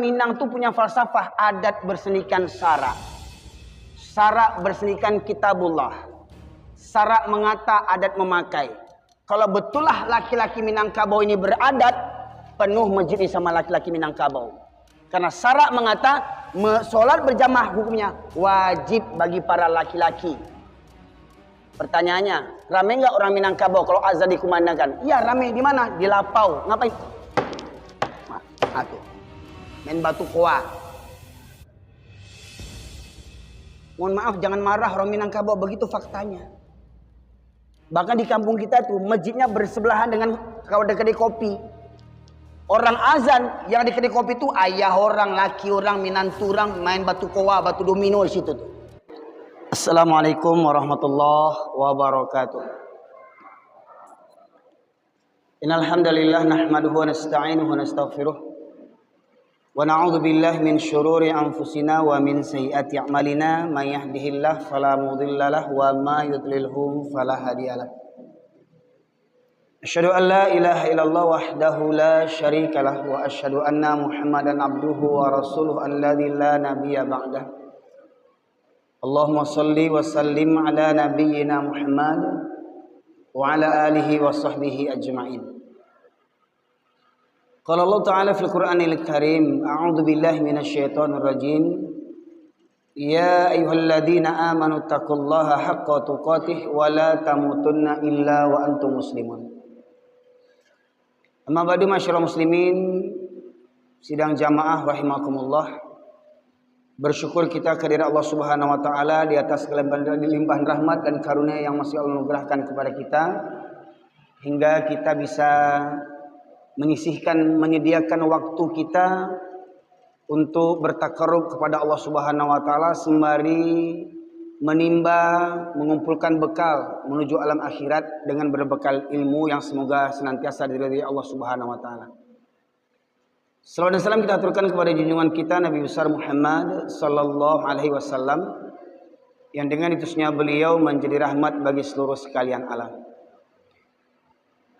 Minang tuh punya falsafah adat bersenikan sara. Sara bersenikan kitabullah. Sara mengata, adat memakai. Kalau betullah laki-laki Minangkabau ini beradat, penuh masjid ini sama laki-laki Minangkabau. Karena sara mengata sholat berjamaah hukumnya wajib bagi para laki-laki. Pertanyaannya, rame nggak orang Minangkabau kalau azan dikumandangkan? Iya rame. Di mana? Di Lapau. Ngapain? Tuh. Main batu koa. Mohon maaf, jangan marah orang Minangkabau, begitu faktanya. Bahkan di kampung kita tuh masjidnya bersebelahan dengan kalau ada kedai kopi. Orang azan yang di kedai kopi tuh ayah orang, laki orang, minantu orang main batu koa, batu domino di situ tuh. Assalamualaikum warahmatullahi wabarakatuh. Innal hamdalillah nahmaduhu wa nasta'inuhu wa nastaghfiruh. Wa na'udzu billahi min syururi anfusina wa min sayyiati a'malina may yahdihillahu fala mudhillalah wa may yudlilhu fala hadiyalah. Asyhadu an la ilaha illallah wahdahu la syarikalah wa asyhadu anna Muhammadan abduhu wa rasuluhu alladzi la nabiyya ba'dah. Allahumma shalli wa sallim ala nabiyyina Muhammad wa ala alihi wa sahbihi ajma'in. Qala Allah Ta'ala fil Qur'anil Karim, a'udzu billahi minasyaitonir rajim. Ya ayyuhalladzina amanu taqullaha haqqa tuqatih wa la tamutunna illa wa antum muslimun. Amma ba'du masyaallah muslimin, sidang jamaah rahimakumullah. Bersyukur kita kehadirat Allah Subhanahu wa taala di atas limpahan rahmat dan karunia yang masih Allah anugerahkan kepada kita hingga kita bisa menyediakan waktu kita untuk bertakarrub kepada Allah Subhanahu wa taala sembari menimba, mengumpulkan bekal menuju alam akhirat dengan berbekal ilmu yang semoga senantiasa diridhai Allah Subhanahu wa taala. Salawat dan salam kita aturkan kepada junjungan kita Nabi besar Muhammad sallallahu alaihi wasallam yang dengan diutusnya beliau menjadi rahmat bagi seluruh sekalian alam.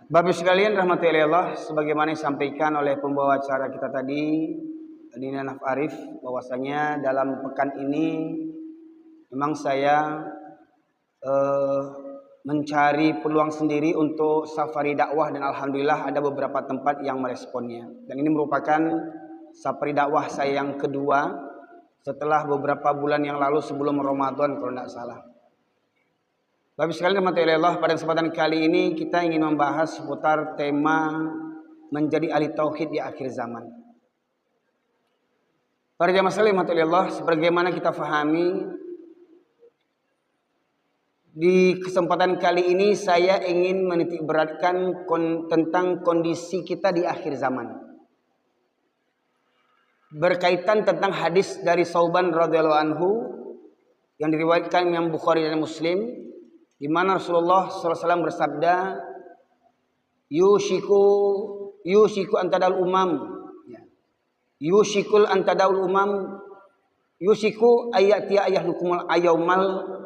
Bapak sekalian rahmati Allah, sebagaimana disampaikan oleh pembawa acara kita tadi, Dina Naf Arif, bahwasanya dalam pekan ini memang saya mencari peluang sendiri untuk safari dakwah dan alhamdulillah ada beberapa tempat yang meresponnya. Dan ini merupakan safari dakwah saya yang kedua setelah beberapa bulan yang lalu sebelum Ramadan kalau tidak salah. Bapak sekalian rahmatullahi Allah, pada kesempatan kali ini kita ingin membahas seputar tema menjadi ahli tauhid di akhir zaman. Para jamaah sekalian rahmatullahi Allah, sebagaimana kita fahami, di kesempatan kali ini saya ingin menitik beratkan tentang kondisi kita di akhir zaman. Berkaitan tentang hadis dari Sauban radhiyallahu anhu yang diriwayatkan Imam Bukhari dan Muslim, di mana Rasulullah SAW bersabda, Yushiku antadal umam, Yushikul antadal umam, Yushiku ayatiya ayahlukumul ayaumal,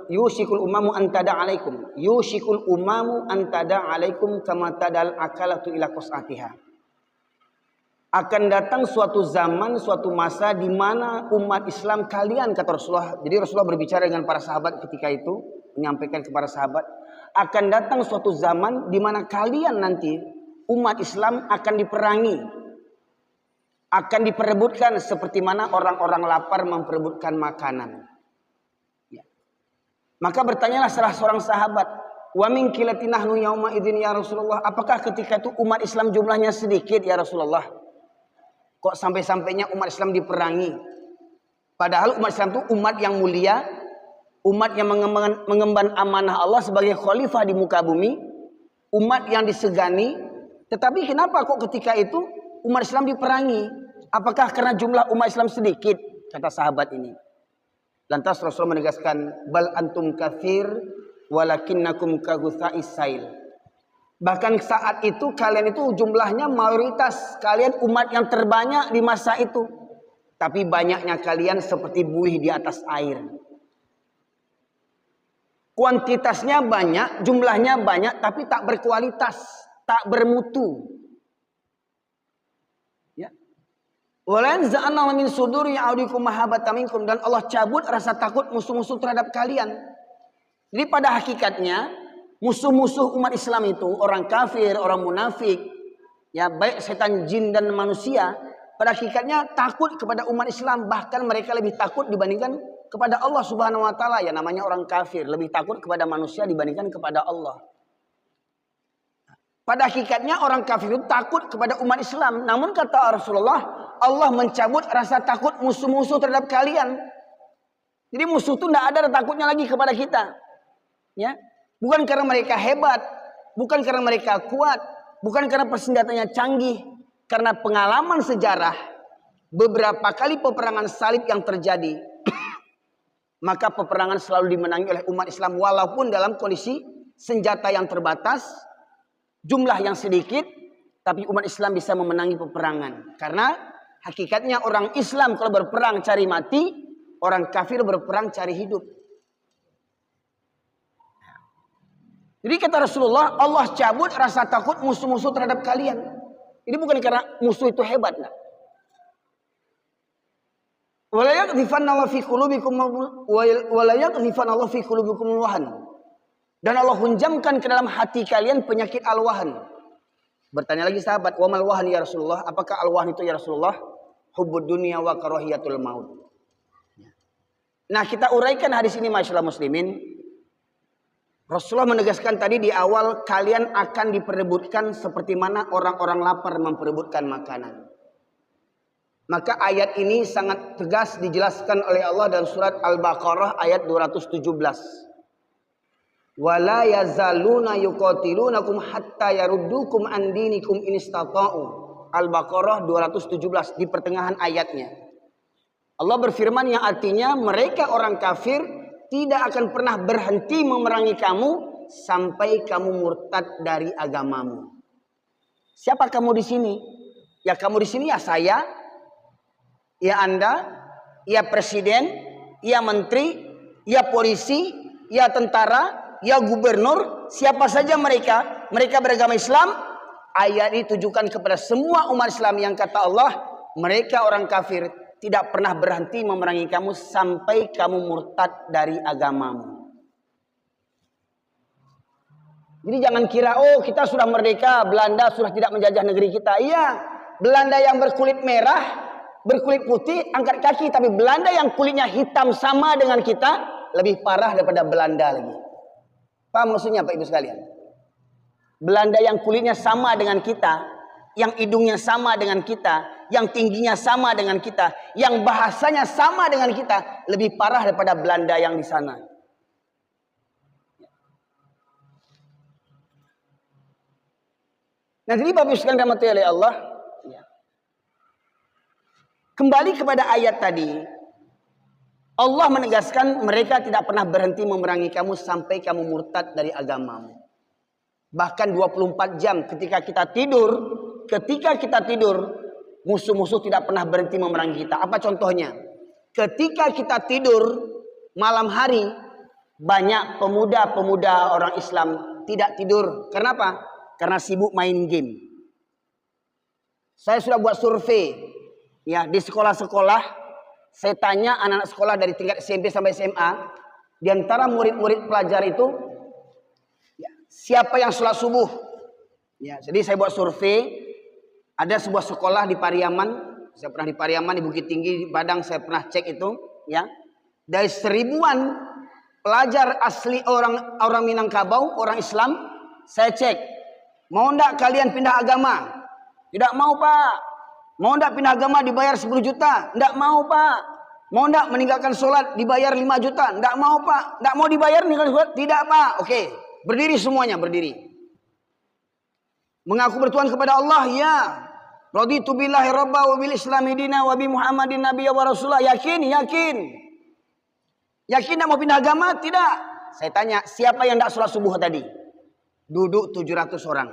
Yushikul umamu antada alaikum, Yushikul umamu antada alaikum kama tadal akalatu ila qas'atiha. Akan datang suatu zaman, suatu masa di mana umat Islam kalian, kata Rasulullah. Jadi Rasulullah berbicara dengan para sahabat ketika itu, menyampaikan kepada sahabat, akan datang suatu zaman di mana kalian nanti umat Islam akan diperangi, akan diperebutkan seperti mana orang-orang lapar memperebutkan makanan. Ya. Maka bertanyalah salah seorang sahabat, wa min kilatin nahnu yauma idzin ya Rasulullah, apakah ketika itu umat Islam jumlahnya sedikit ya Rasulullah? Kok sampai-sampainya umat Islam diperangi? Padahal umat Islam itu umat yang mulia, umat yang mengemban amanah Allah sebagai khalifah di muka bumi, umat yang disegani. Tetapi kenapa kok ketika itu umat Islam diperangi? Apakah karena jumlah umat Islam sedikit? Kata sahabat ini. Lantas Rasul menegaskan, bal antum katsir walakinnakum kagutsa'is sail. Bahkan saat itu kalian itu jumlahnya mayoritas, kalian umat yang terbanyak di masa itu. Tapi banyaknya kalian seperti buih di atas air. Kuantitasnya banyak, jumlahnya banyak, tapi tak berkualitas, tak bermutu. Ya. Walan za'anna min suduri ya'udikum mahabbatan minkum, dan Allah cabut rasa takut musuh-musuh terhadap kalian. Jadi pada hakikatnya musuh-musuh umat Islam itu orang kafir, orang munafik, ya baik setan, jin dan manusia, pada hakikatnya takut kepada umat Islam, bahkan mereka lebih takut dibandingkan kepada Allah Subhanahu wa taala. Ya namanya orang kafir lebih takut kepada manusia dibandingkan kepada Allah. Pada hakikatnya orang kafir itu takut kepada umat Islam. Namun kata Rasulullah, Allah mencabut rasa takut musuh-musuh terhadap kalian. Jadi musuh itu tidak ada takutnya lagi kepada kita. Ya, bukan karena mereka hebat, bukan karena mereka kuat, bukan karena persenjatanya canggih, karena pengalaman sejarah beberapa kali peperangan salib yang terjadi, maka peperangan selalu dimenangi oleh umat Islam walaupun dalam kondisi senjata yang terbatas, jumlah yang sedikit, tapi umat Islam bisa memenangi peperangan. Karena hakikatnya orang Islam kalau berperang cari mati, orang kafir berperang cari hidup. Jadi kata Rasulullah, Allah cabut rasa takut musuh-musuh terhadap kalian. Ini bukan karena musuh itu hebat. Wala yaqdhifanna Allah fi qulubikum wahan. Dan Allah hunjamkan ke dalam hati kalian penyakit al-wahan. Bertanya lagi sahabat, wa mal wahan ya Rasulullah? Apakah al-wahan itu ya Rasulullah? Hubbud dunya wa karahiyatul maut. Nah, kita uraikan hadis ini masyaallah muslimin. Rasulullah menegaskan tadi di awal, kalian akan diperebutkan seperti mana orang-orang lapar memperebutkan makanan. Maka ayat ini sangat tegas dijelaskan oleh Allah dalam surat Al-Baqarah ayat 217. Wala yazaluna yuqatilunakum hatta yaruddukum an dinikum in istata'u. Al-Baqarah 217 di pertengahan ayatnya. Allah berfirman yang artinya mereka orang kafir tidak akan pernah berhenti memerangi kamu sampai kamu murtad dari agamamu. Siapa kamu di sini? Ya kamu di sini ya saya, ya Anda, ya presiden, ya menteri, ya polisi, ya tentara, ya gubernur, siapa saja mereka beragama Islam. Ayat ini ditujukan kepada semua umat Islam yang kata Allah, mereka orang kafir tidak pernah berhenti memerangi kamu sampai kamu murtad dari agamamu. Jadi jangan kira, oh kita sudah merdeka, Belanda sudah tidak menjajah negeri kita. Iya, Belanda yang berkulit merah, berkulit putih, angkat kaki. Tapi Belanda yang kulitnya hitam sama dengan kita, lebih parah daripada Belanda lagi. Paham maksudnya Pak Ibu sekalian? Belanda yang kulitnya sama dengan kita, yang hidungnya sama dengan kita, yang tingginya sama dengan kita, yang bahasanya sama dengan kita, lebih parah daripada Belanda yang di sana. Nah, jadi Bapak Ibu sekalian dirahmati oleh Allah, kembali kepada ayat tadi, Allah menegaskan mereka tidak pernah berhenti memerangi kamu sampai kamu murtad dari agamamu. Bahkan 24 jam ketika kita tidur, musuh-musuh tidak pernah berhenti memerangi kita. Apa contohnya? Ketika kita tidur malam hari, banyak pemuda-pemuda orang Islam tidak tidur. Kenapa? Karena sibuk main game. Saya sudah buat survei, ya di sekolah-sekolah. Saya tanya anak-anak sekolah dari tingkat SMP sampai SMA, di antara murid-murid pelajar itu, ya, siapa yang sholat subuh? Ya, jadi saya buat survei. Ada sebuah sekolah di Pariaman, saya pernah di Pariaman, di Bukit Tinggi, di Padang, saya pernah cek itu, ya. Dari 1000-an pelajar asli orang Minangkabau, orang Islam, saya cek, mau enggak kalian pindah agama? Tidak mau Pak. Mau enggak pindah agama dibayar 10 juta? Tidak mau Pak. Mau enggak meninggalkan sholat dibayar 5 juta? Tidak mau Pak. Tidak mau dibayar meninggalkan sholat? Tidak Pak. Oke, berdiri semuanya, berdiri. Mengaku bertuhan kepada Allah, ya. Raditu billahi rabba wa bil islami dina wa bi Muhammadin nabiyya wa rasulah. Yakin? Yakin. Yakin tidak mau pindah agama? Tidak. Saya tanya, siapa yang tidak sholat subuh tadi? Duduk 700 orang.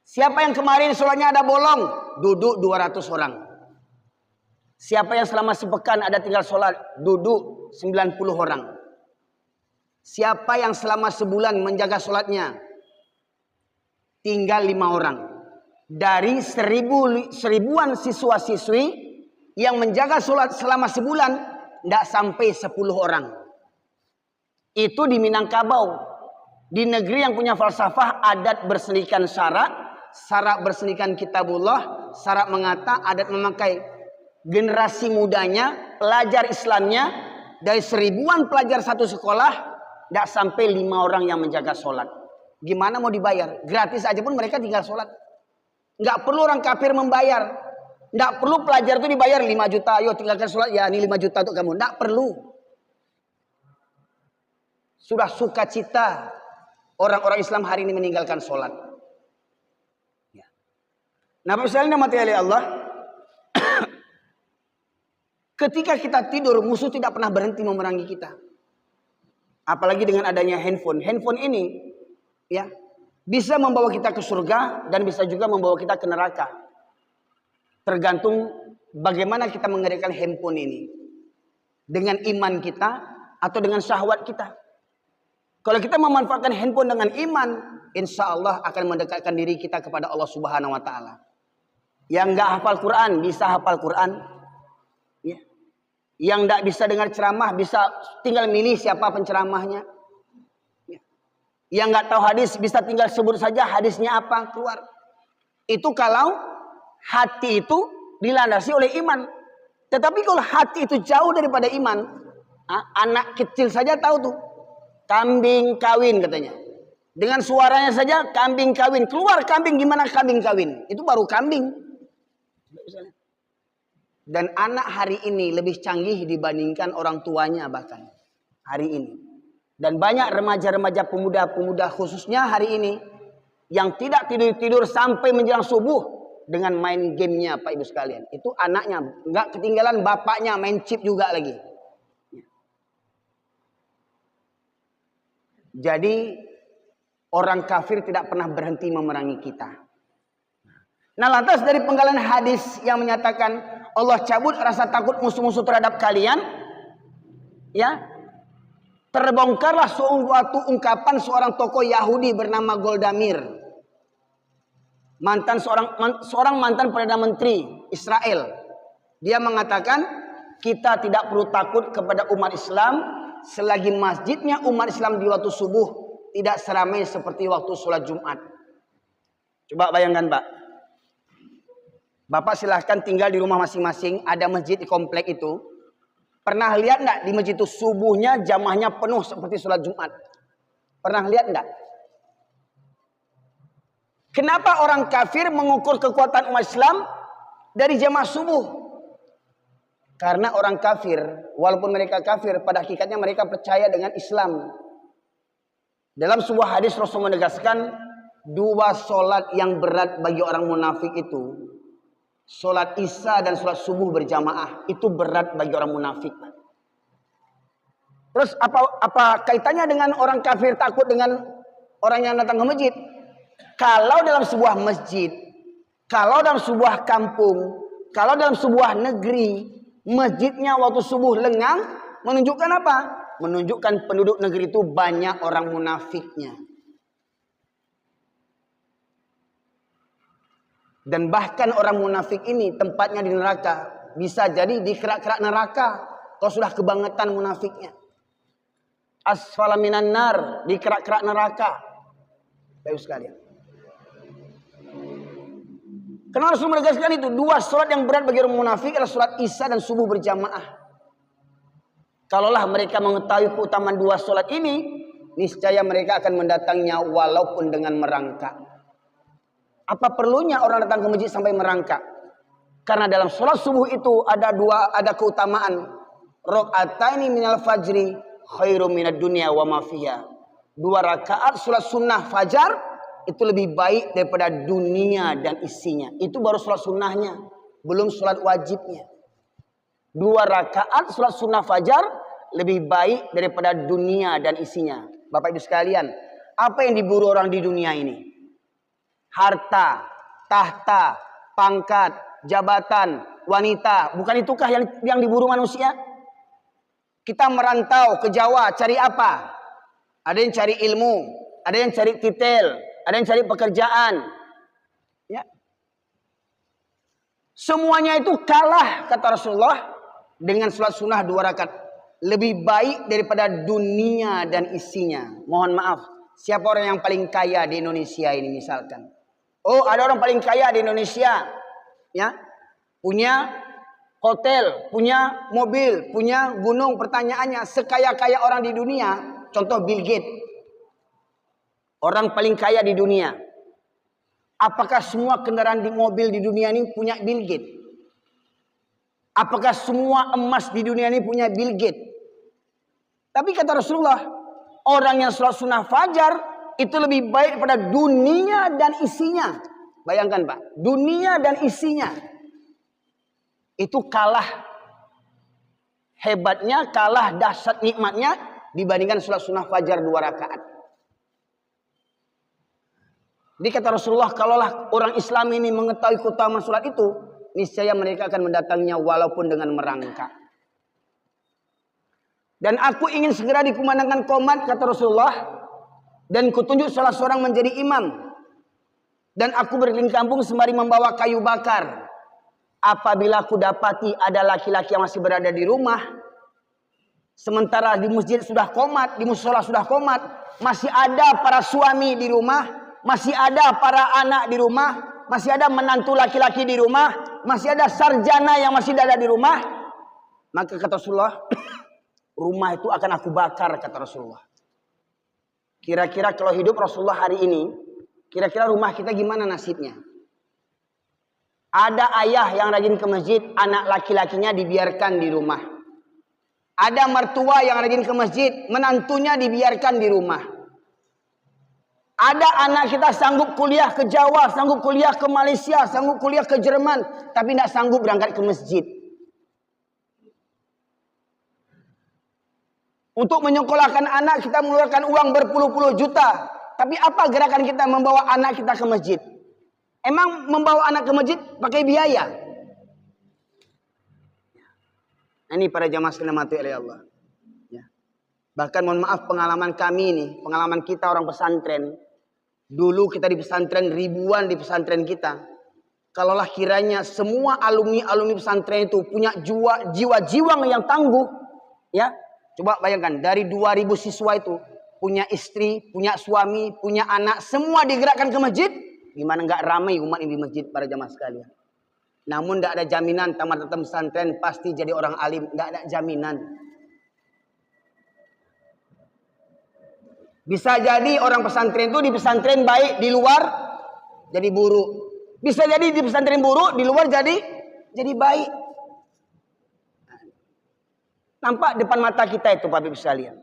Siapa yang kemarin sholatnya ada bolong? Duduk 200 orang. Siapa yang selama sepekan ada tinggal sholat? Duduk 90 orang. Siapa yang selama sebulan menjaga sholatnya? Tinggal 5 orang. dari seribuan siswa-siswi yang menjaga sholat selama sebulan, tidak sampai 10 orang. Itu di Minangkabau, di negeri yang punya falsafah adat bersenikan syarak bersenikan kitabullah, syarak mengata, adat memakai. Generasi mudanya, pelajar Islamnya, dari seribuan pelajar satu sekolah, tidak sampai 5 orang yang menjaga sholat. Gimana mau dibayar? Gratis aja pun mereka tinggal sholat. Nggak perlu orang kafir membayar. Nggak perlu pelajar itu dibayar 5 juta. Ayo tinggalkan sholat. Ya ini 5 juta untuk kamu. Nggak perlu. Sudah sukacita orang-orang Islam hari ini meninggalkan sholat. Ya. Nah misalnya mati oleh Allah. Ketika kita tidur, musuh tidak pernah berhenti memerangi kita. Apalagi dengan adanya handphone. Handphone ini ya bisa membawa kita ke surga dan bisa juga membawa kita ke neraka. Tergantung bagaimana kita mengendalikan handphone ini. Dengan iman kita atau dengan syahwat kita. Kalau kita memanfaatkan handphone dengan iman, insya Allah akan mendekatkan diri kita kepada Allah Subhanahu wa Ta'ala. Yang nggak hafal Quran bisa hafal Quran. Ya. Yang nggak bisa dengar ceramah bisa tinggal milih siapa penceramahnya. Yang nggak tahu hadis bisa tinggal sebut saja hadisnya apa keluar. Itu kalau hati itu dilandasi oleh iman. Tetapi kalau hati itu jauh daripada iman, anak kecil saja tahu tuh kambing kawin katanya. Dengan suaranya saja kambing kawin. Keluar kambing, gimana kambing kawin? Itu baru kambing. Dan anak hari ini lebih canggih dibandingkan orang tuanya bahkan hari ini. Dan banyak remaja-remaja pemuda-pemuda khususnya hari ini yang tidak tidur-tidur sampai menjelang subuh dengan main gamenya Pak Ibu sekalian. Itu anaknya, nggak ketinggalan bapaknya main chip juga lagi. Jadi orang kafir tidak pernah berhenti memerangi kita. Nah lantas dari penggalan hadis yang menyatakan Allah cabut rasa takut musuh-musuh terhadap kalian, ya, terbongkarlah suatu ungkapan seorang tokoh Yahudi bernama Goldamir, seorang mantan perdana menteri Israel. Dia mengatakan kita tidak perlu takut kepada umat Islam selagi masjidnya umat Islam di waktu subuh tidak seramai seperti waktu sholat Jumat. Coba bayangkan Pak. Bapak silahkan tinggal di rumah masing-masing, ada masjid di komplek itu. Pernah lihat enggak di masjid itu subuhnya jamaahnya penuh seperti sholat Jumat? Pernah lihat enggak? Kenapa orang kafir mengukur kekuatan umat Islam dari jamaah subuh? Karena orang kafir, walaupun mereka kafir, pada hakikatnya mereka percaya dengan Islam. Dalam sebuah hadis Rasul menegaskan, 2 sholat yang berat bagi orang munafik itu, sholat isya dan sholat subuh berjamaah, itu berat bagi orang munafik. Terus apa kaitannya dengan orang kafir takut dengan orang yang datang ke masjid? Kalau dalam sebuah masjid, kalau dalam sebuah kampung, kalau dalam sebuah negeri, masjidnya waktu subuh lengang, menunjukkan apa? Menunjukkan penduduk negeri itu banyak orang munafiknya. Dan bahkan orang munafik ini tempatnya di neraka. Bisa jadi di kerak-kerak neraka. Kalau sudah kebangetan munafiknya. Asfala minan nar. Di kerak-kerak neraka. Baik sekalian. Karena Rasul menegaskan itu. 2 sholat yang berat bagi orang munafik adalah sholat isya dan subuh berjamaah. Kalaulah mereka mengetahui keutamaan 2 sholat ini, niscaya mereka akan mendatanginya walaupun dengan merangkak. Apa perlunya orang datang ke masjid sampai merangkak? Karena dalam sholat subuh itu ada keutamaan. Rakaataini minal fajri khairum minad dunya wa ma fiha. 2 rakaat sholat sunnah fajar itu lebih baik daripada dunia dan isinya. Itu baru sholat sunnahnya, belum sholat wajibnya. 2 rakaat sholat sunnah fajar lebih baik daripada dunia dan isinya. Bapak Ibu sekalian, apa yang diburu orang di dunia ini? Harta, tahta, pangkat, jabatan, wanita. Bukan itukah yang diburu manusia? Kita merantau ke Jawa cari apa? Ada yang cari ilmu, ada yang cari titel, ada yang cari pekerjaan. Ya. Semuanya itu kalah kata Rasulullah dengan sholat sunnah 2 rakaat. Lebih baik daripada dunia dan isinya. Mohon maaf, siapa orang yang paling kaya di Indonesia ini misalkan? Oh, ada orang paling kaya di Indonesia, ya, punya hotel, punya mobil, punya gunung. Pertanyaannya, sekaya-kaya orang di dunia, contoh Bill Gates, orang paling kaya di dunia. Apakah semua kendaraan di mobil di dunia ini punya Bill Gates? Apakah semua emas di dunia ini punya Bill Gates? Tapi kata Rasulullah, orang yang sholat sunnah fajar itu lebih baik daripada dunia dan isinya. Bayangkan Pak, dunia dan isinya. Itu kalah hebatnya, kalah dahsyat nikmatnya dibandingkan sholat sunnah fajar 2 rakaat. Jadi kata Rasulullah, kalaulah orang Islam ini mengetahui keutamaan sholat itu, niscaya mereka akan mendatanginya walaupun dengan merangkak. Dan aku ingin segera dikumandangkan qomat kata Rasulullah, dan kutunjuk salah seorang menjadi imam. Dan aku berkeliling kampung sembari membawa kayu bakar. Apabila aku dapati ada laki-laki yang masih berada di rumah, sementara di masjid sudah qomat, di musola sudah qomat, masih ada para suami di rumah, masih ada para anak di rumah, masih ada menantu laki-laki di rumah, masih ada sarjana yang masih ada di rumah, maka kata Rasulullah, rumah itu akan aku bakar kata Rasulullah. Kira-kira kalau hidup Rasulullah hari ini, kira-kira rumah kita gimana nasibnya? Ada ayah yang rajin ke masjid, anak laki-lakinya dibiarkan di rumah. Ada mertua yang rajin ke masjid, menantunya dibiarkan di rumah. Ada anak kita sanggup kuliah ke Jawa, sanggup kuliah ke Malaysia, sanggup kuliah ke Jerman, tapi tidak sanggup berangkat ke masjid. Untuk menyekolahkan anak kita mengeluarkan uang berpuluh-puluh juta. Tapi apa gerakan kita membawa anak kita ke masjid? Emang membawa anak ke masjid pakai biaya? Ini para jamaah sekalian mati oleh Allah. Ya. Bahkan mohon maaf pengalaman kami ini, pengalaman kita orang pesantren. Dulu kita di pesantren, ribuan di pesantren kita. Kalaulah kiranya semua alumni-alumni pesantren itu punya jiwa-jiwa yang tangguh. Ya, coba bayangkan dari 2000 siswa itu punya istri, punya suami, punya anak, semua digerakkan ke masjid. Gimana nggak ramai umat ini di masjid para jamaah sekalian. Namun tidak ada jaminan tamat pesantren pasti jadi orang alim, tidak ada jaminan. Bisa jadi orang pesantren itu di pesantren baik, di luar jadi buruk. Bisa jadi di pesantren buruk, di luar jadi baik. Nampak depan mata kita itu Bapak Ibu sekalian.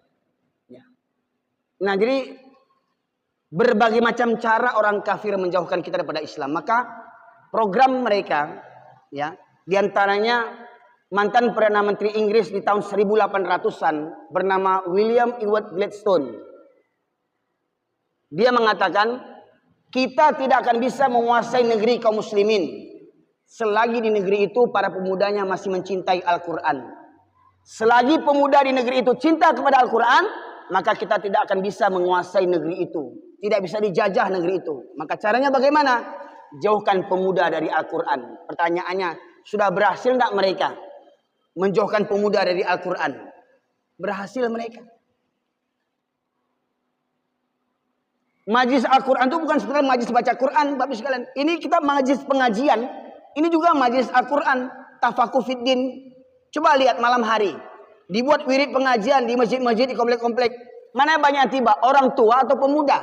Ya. Nah jadi berbagai macam cara orang kafir menjauhkan kita daripada Islam. Maka program mereka, ya, diantaranya mantan Perdana Menteri Inggris di tahun 1800-an bernama William Ewart Gladstone. Dia mengatakan, kita tidak akan bisa menguasai negeri kaum muslimin selagi di negeri itu para pemudanya masih mencintai Al-Quran. Selagi pemuda di negeri itu cinta kepada Al-Quran, maka kita tidak akan bisa menguasai negeri itu. Tidak bisa dijajah negeri itu. Maka caranya bagaimana? Jauhkan pemuda dari Al-Quran. Pertanyaannya, sudah berhasil tidak mereka menjauhkan pemuda dari Al-Quran? Berhasil mereka. Majlis Al-Quran itu bukan sekedar majlis baca Quran, Bapak sekalian. Ini kita majlis pengajian. Ini juga majlis Al-Quran. Tafakuh fiddin. Coba lihat malam hari. Dibuat wirid pengajian di masjid-masjid, di komplek-komplek. Mana banyak tiba? Orang tua atau pemuda?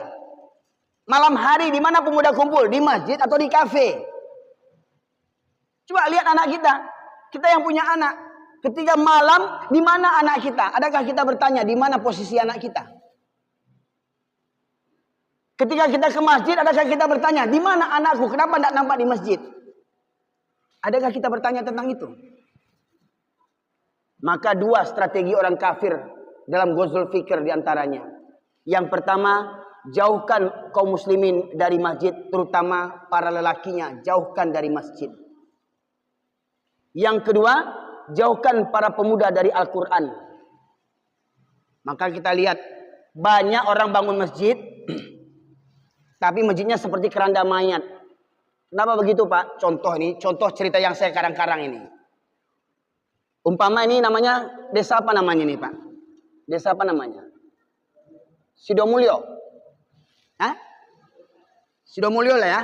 Malam hari di mana pemuda kumpul? Di masjid atau di kafe? Coba lihat anak kita. Kita yang punya anak. Ketika malam, di mana anak kita? Adakah kita bertanya, di mana posisi anak kita? Ketika kita ke masjid, adakah kita bertanya, di mana anakku? Kenapa tidak nampak di masjid? Adakah kita bertanya tentang itu? Maka dua strategi orang kafir dalam Ghazul Fikr diantaranya. Yang pertama, jauhkan kaum muslimin dari masjid, terutama para lelakinya, jauhkan dari masjid. Yang kedua, jauhkan para pemuda dari Al-Quran. Maka kita lihat, banyak orang bangun masjid, tapi masjidnya seperti keranda mayat. Kenapa begitu Pak? Contoh ini, contoh cerita yang saya karang-karang ini. Umpama ini namanya desa apa namanya nih Pak? Desa apa namanya? Sidomulyo. Hah? Sidomulyo lah ya.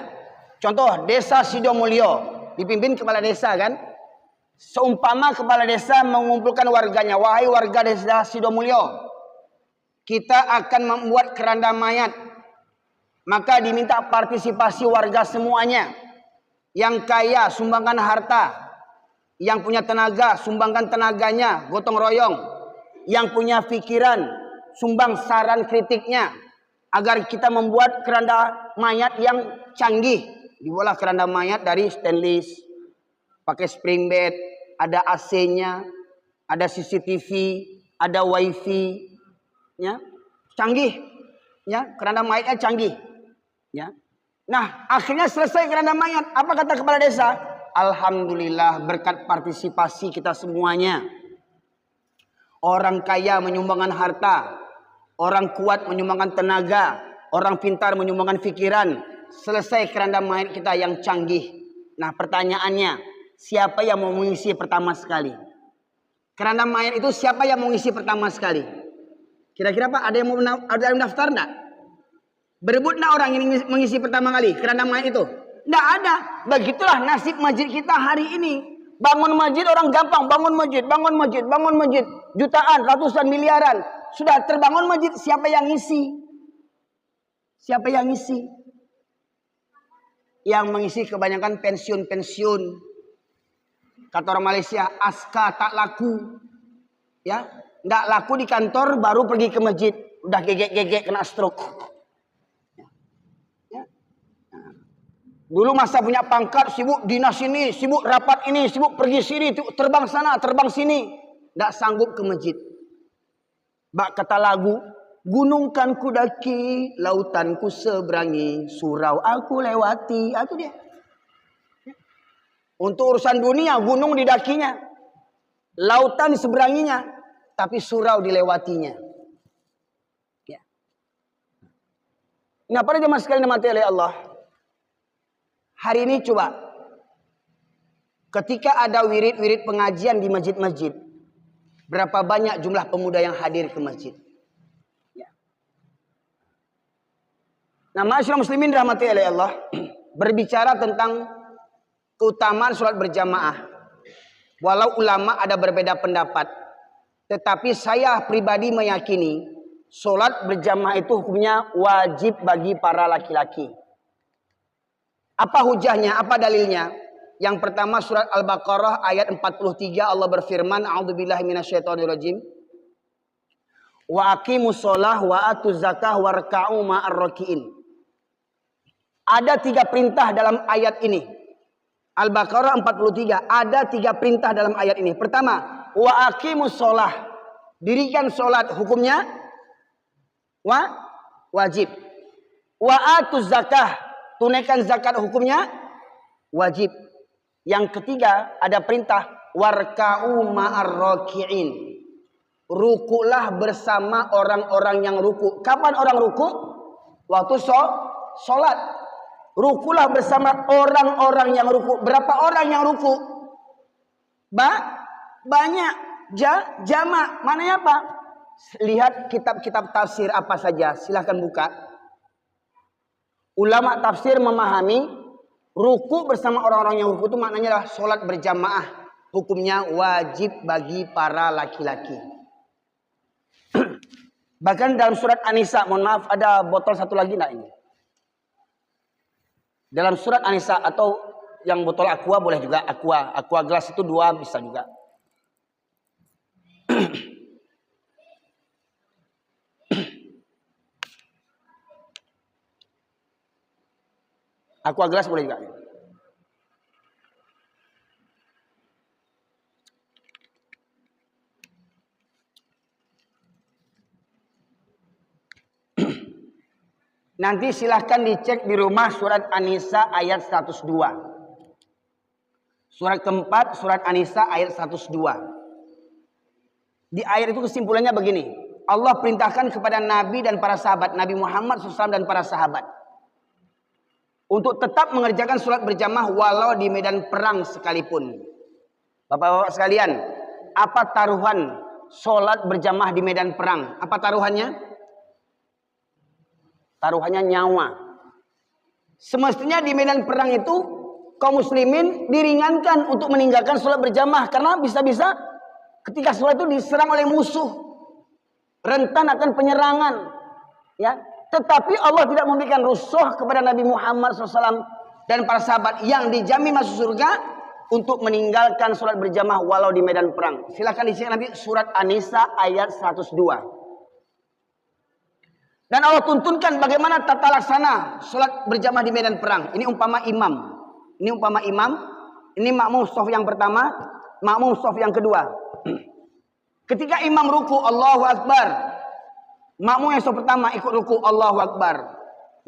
Contoh desa Sidomulyo, dipimpin kepala desa kan? Seumpama kepala desa mengumpulkan warganya, wahai warga desa Sidomulyo, kita akan membuat keranda mayat. Maka diminta partisipasi warga semuanya. Yang kaya sumbangkan harta, yang punya tenaga sumbangkan tenaganya, gotong royong. Yang punya pikiran sumbang saran kritiknya, agar kita membuat keranda mayat yang canggih. Dibuatlah keranda mayat dari stainless, pakai spring bed, ada AC-nya, ada CCTV, ada WiFi, ya, canggih, ya, keranda mayatnya canggih, ya. Nah, akhirnya selesai keranda mayat. Apa kata kepala desa? Alhamdulillah berkat partisipasi kita semuanya. Orang kaya menyumbangkan harta, orang kuat menyumbangkan tenaga, orang pintar menyumbangkan pikiran. Selesai keranda mayat kita yang canggih. Nah, pertanyaannya, siapa yang mau mengisi pertama sekali? Keranda mayat itu siapa yang mau mengisi pertama sekali? Kira-kira Pak, ada yang mau daftar enggak? Berebut enggak orang ini mengisi pertama kali keranda mayat itu? Enggak ada. Begitulah nasib masjid kita hari ini. Bangun masjid orang gampang, bangun masjid, bangun masjid, bangun masjid. Jutaan, ratusan miliaran. Sudah terbangun masjid, siapa yang ngisi? Siapa yang ngisi? Yang mengisi kebanyakan pensiun-pensiun. Kata orang Malaysia, aska tak laku. Ya, enggak laku di kantor, baru pergi ke masjid. Udah gegek-gegek kena stroke. Dulu masa punya pangkat, sibuk dinas ini, sibuk rapat ini, sibuk pergi sini, terbang sana, terbang sini. Tak sanggup ke masjid. Bak kata lagu, gunung kan ku daki, lautan ku seberangi, surau aku lewati. Itu dia. Untuk urusan dunia, gunung didakinya, lautan diseberanginya, tapi surau dilewatinya. Ya. Nah, para jemaah sekalian dimati oleh Allah. Hari ini coba, ketika ada wirid-wirid pengajian di masjid-masjid, berapa banyak jumlah pemuda yang hadir ke masjid? Ya. Nah, ma'asyiral muslimin rahmati oleh Allah, berbicara tentang keutamaan sholat berjamaah. Walau ulama ada berbeda pendapat, tetapi saya pribadi meyakini sholat berjamaah itu hukumnya wajib bagi para laki-laki. Apa hujahnya? Apa dalilnya? Yang pertama surat Al-Baqarah ayat 43 Allah berfirman, a'udzubillahi minasyaitonirrajim. Wa aqimus shalah wa atuz zakah warka'u ma'ar raki'in. Ada 3 perintah dalam ayat ini. Al-Baqarah 43, ada 3 perintah dalam ayat ini. Pertama, wa aqimus shalah. Dirikan salat, hukumnya wajib. Wa atuz zakah. Tunaikan zakat, hukumnya wajib. Yang ketiga ada perintah warka'u ma'ar raki'in. Rukulah bersama orang-orang yang ruku. Kapan orang ruku? Waktu sholat. Rukulah bersama orang-orang yang ruku. Berapa orang yang ruku? Banyak. Jamak. Mananya apa? Lihat kitab-kitab tafsir apa saja. Silahkan buka. Ulama tafsir memahami ruku bersama orang-orang yang ruku itu maknanya adalah sholat berjamaah. Hukumnya wajib bagi para laki-laki. Bahkan dalam surat An-Nisa, mohon maaf ada botol satu lagi enggak ini? Dalam surat An-Nisa atau yang botol aqua boleh juga, aqua gelas itu 2 bisa juga. Aqua gelas boleh juga. Nanti silahkan dicek di rumah surat An-Nisa ayat 102. Surat keempat, surat An-Nisa ayat 102. Di ayat itu kesimpulannya begini. Allah perintahkan kepada Nabi dan para sahabat, Nabi Muhammad SAW dan para sahabat. untuk tetap mengerjakan sholat berjamaah walau di medan perang sekalipun. Bapak-bapak sekalian, apa taruhan sholat berjamaah di medan perang? Apa taruhannya? Taruhannya nyawa. Semestinya di medan perang itu kaum muslimin diringankan untuk meninggalkan sholat berjamaah, karena bisa-bisa ketika sholat itu diserang oleh musuh, rentan akan penyerangan, ya. Tetapi Allah tidak memberikan rusuh kepada Nabi Muhammad SAW dan para sahabat yang dijamin masuk surga untuk meninggalkan sholat berjamaah walau di medan perang. Silakan disimak Nabi surat An-Nisa ayat 102. Dan Allah tuntunkan bagaimana tata laksana sholat berjamaah di medan perang. Ini umpama imam. Ini makmum shaf yang pertama, makmum shaf yang kedua. Ketika imam ruku, Allahu Akbar. Makmum yang shaf pertama ikut ruku, Allahu Akbar.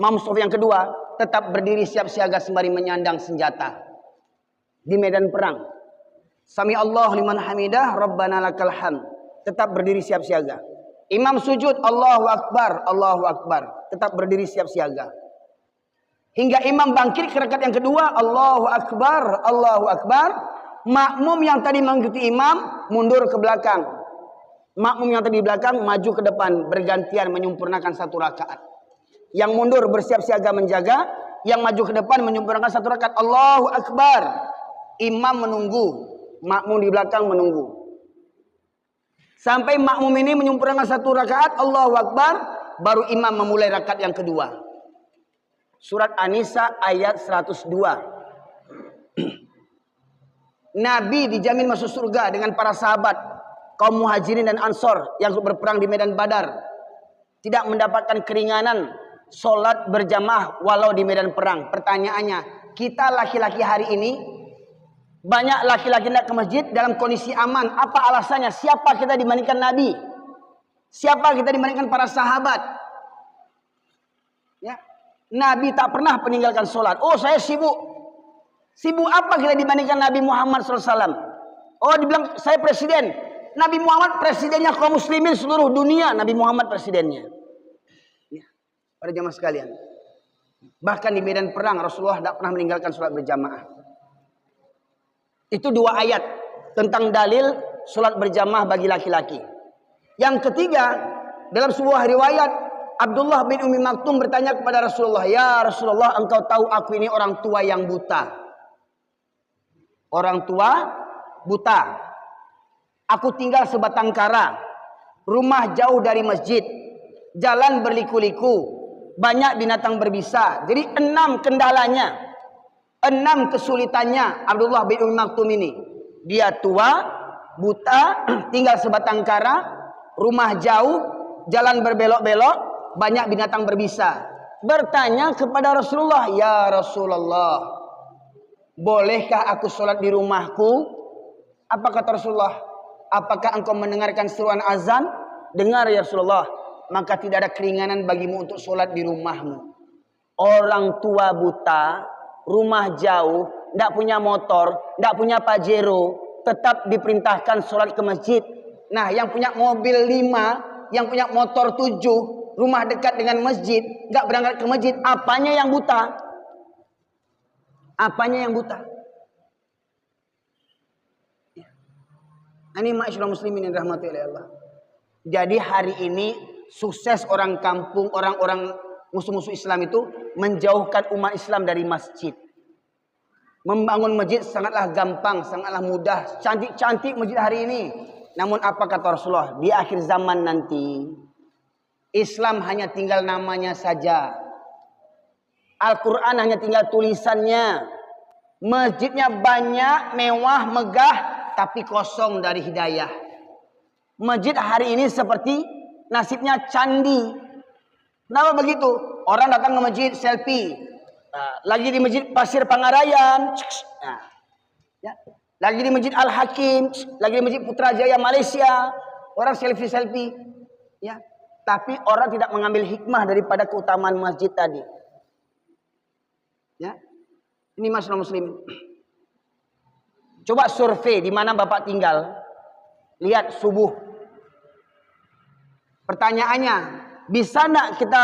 Makmum shaf yang kedua tetap berdiri siap siaga sembari menyandang senjata di medan perang. Sami Allahu liman hamidah, Rabbana lakal hamd. Tetap berdiri siap siaga. Imam sujud, Allahu Akbar, Allahu Akbar. Tetap berdiri siap siaga. Hingga imam bangkit ke rakaat yang kedua, Allahu Akbar, Allahu Akbar. Makmum yang tadi mengikuti imam mundur ke belakang. Makmum yang tadi di belakang maju ke depan, bergantian menyempurnakan satu rakaat. Yang mundur bersiap siaga menjaga, yang maju ke depan menyempurnakan satu rakaat. Allahu Akbar. Imam menunggu, makmum di belakang menunggu. Sampai makmum ini menyempurnakan satu rakaat, Allahu Akbar, baru imam memulai rakaat yang kedua. Surat An-Nisa ayat 102. Nabi dijamin masuk surga dengan para sahabat, kaum muhajirin dan ansor yang berperang di medan Badar. Tidak mendapatkan keringanan sholat berjamaah walau di medan perang. Pertanyaannya, kita laki-laki hari ini, banyak laki-laki tidak ke masjid dalam kondisi aman. Apa alasannya? Siapa kita dibandingkan Nabi? Siapa kita dibandingkan para sahabat? Ya. Nabi tak pernah meninggalkan sholat. Oh, saya sibuk. Sibuk apa kita dibandingkan Nabi Muhammad SAW? Oh, dibilang saya presiden. Nabi Muhammad presidennya kaum muslimin seluruh dunia. Nabi Muhammad presidennya. Ya. Para jamaah sekalian. Bahkan di medan perang Rasulullah tidak pernah meninggalkan sholat berjamaah. Itu dua ayat tentang dalil sholat berjamaah bagi laki-laki. Yang ketiga, dalam sebuah riwayat, Abdullah bin Ummi Maktum bertanya kepada Rasulullah, "Ya Rasulullah, engkau tahu aku ini orang tua yang buta. Orang tua buta. Aku tinggal sebatang kara. Rumah jauh dari masjid. Jalan berliku-liku. Banyak binatang berbisa. Jadi 6 kendalanya. 6 kesulitannya Abdullah bin Ummi Maktum ini. Dia tua, buta, tinggal sebatang kara, rumah jauh, jalan berbelok-belok, banyak binatang berbisa. Bertanya kepada Rasulullah, "Ya Rasulullah, bolehkah aku sholat di rumahku?" Apa kata Rasulullah? "Apakah engkau mendengarkan seruan azan?" "Dengar ya Rasulullah." "Maka tidak ada keringanan bagimu untuk sholat di rumahmu." Orang tua buta, rumah jauh, tidak punya motor, tidak punya Pajero, tetap diperintahkan sholat ke masjid. Nah, yang punya mobil 5, yang punya motor 7, rumah dekat dengan masjid, nggak berangkat ke masjid, apanya yang buta? Apanya yang buta? Ini ma'asyiral muslimin yang dirahmati oleh Allah. Jadi hari ini sukses orang kampung, orang-orang musuh-musuh Islam itu menjauhkan umat Islam dari masjid. Membangun masjid sangatlah gampang, sangatlah mudah, cantik-cantik masjid hari ini. Namun apa kata Rasulullah? Di akhir zaman nanti Islam hanya tinggal namanya saja. Al-Quran hanya tinggal tulisannya. Masjidnya banyak, mewah, megah, tapi kosong dari hidayah. Masjid hari ini seperti nasibnya candi. Kenapa begitu? Orang datang ke masjid selfie. Lagi di masjid Pasir Pangarayan. Ya. Lagi di masjid Al-Hakim. Lagi di masjid Putrajaya Malaysia. Orang selfie-selfie. Ya. Tapi orang tidak mengambil hikmah daripada keutamaan masjid tadi. Ya. Ini masalah muslimin. Coba survei di mana Bapak tinggal. Lihat subuh. Pertanyaannya, bisa enggak kita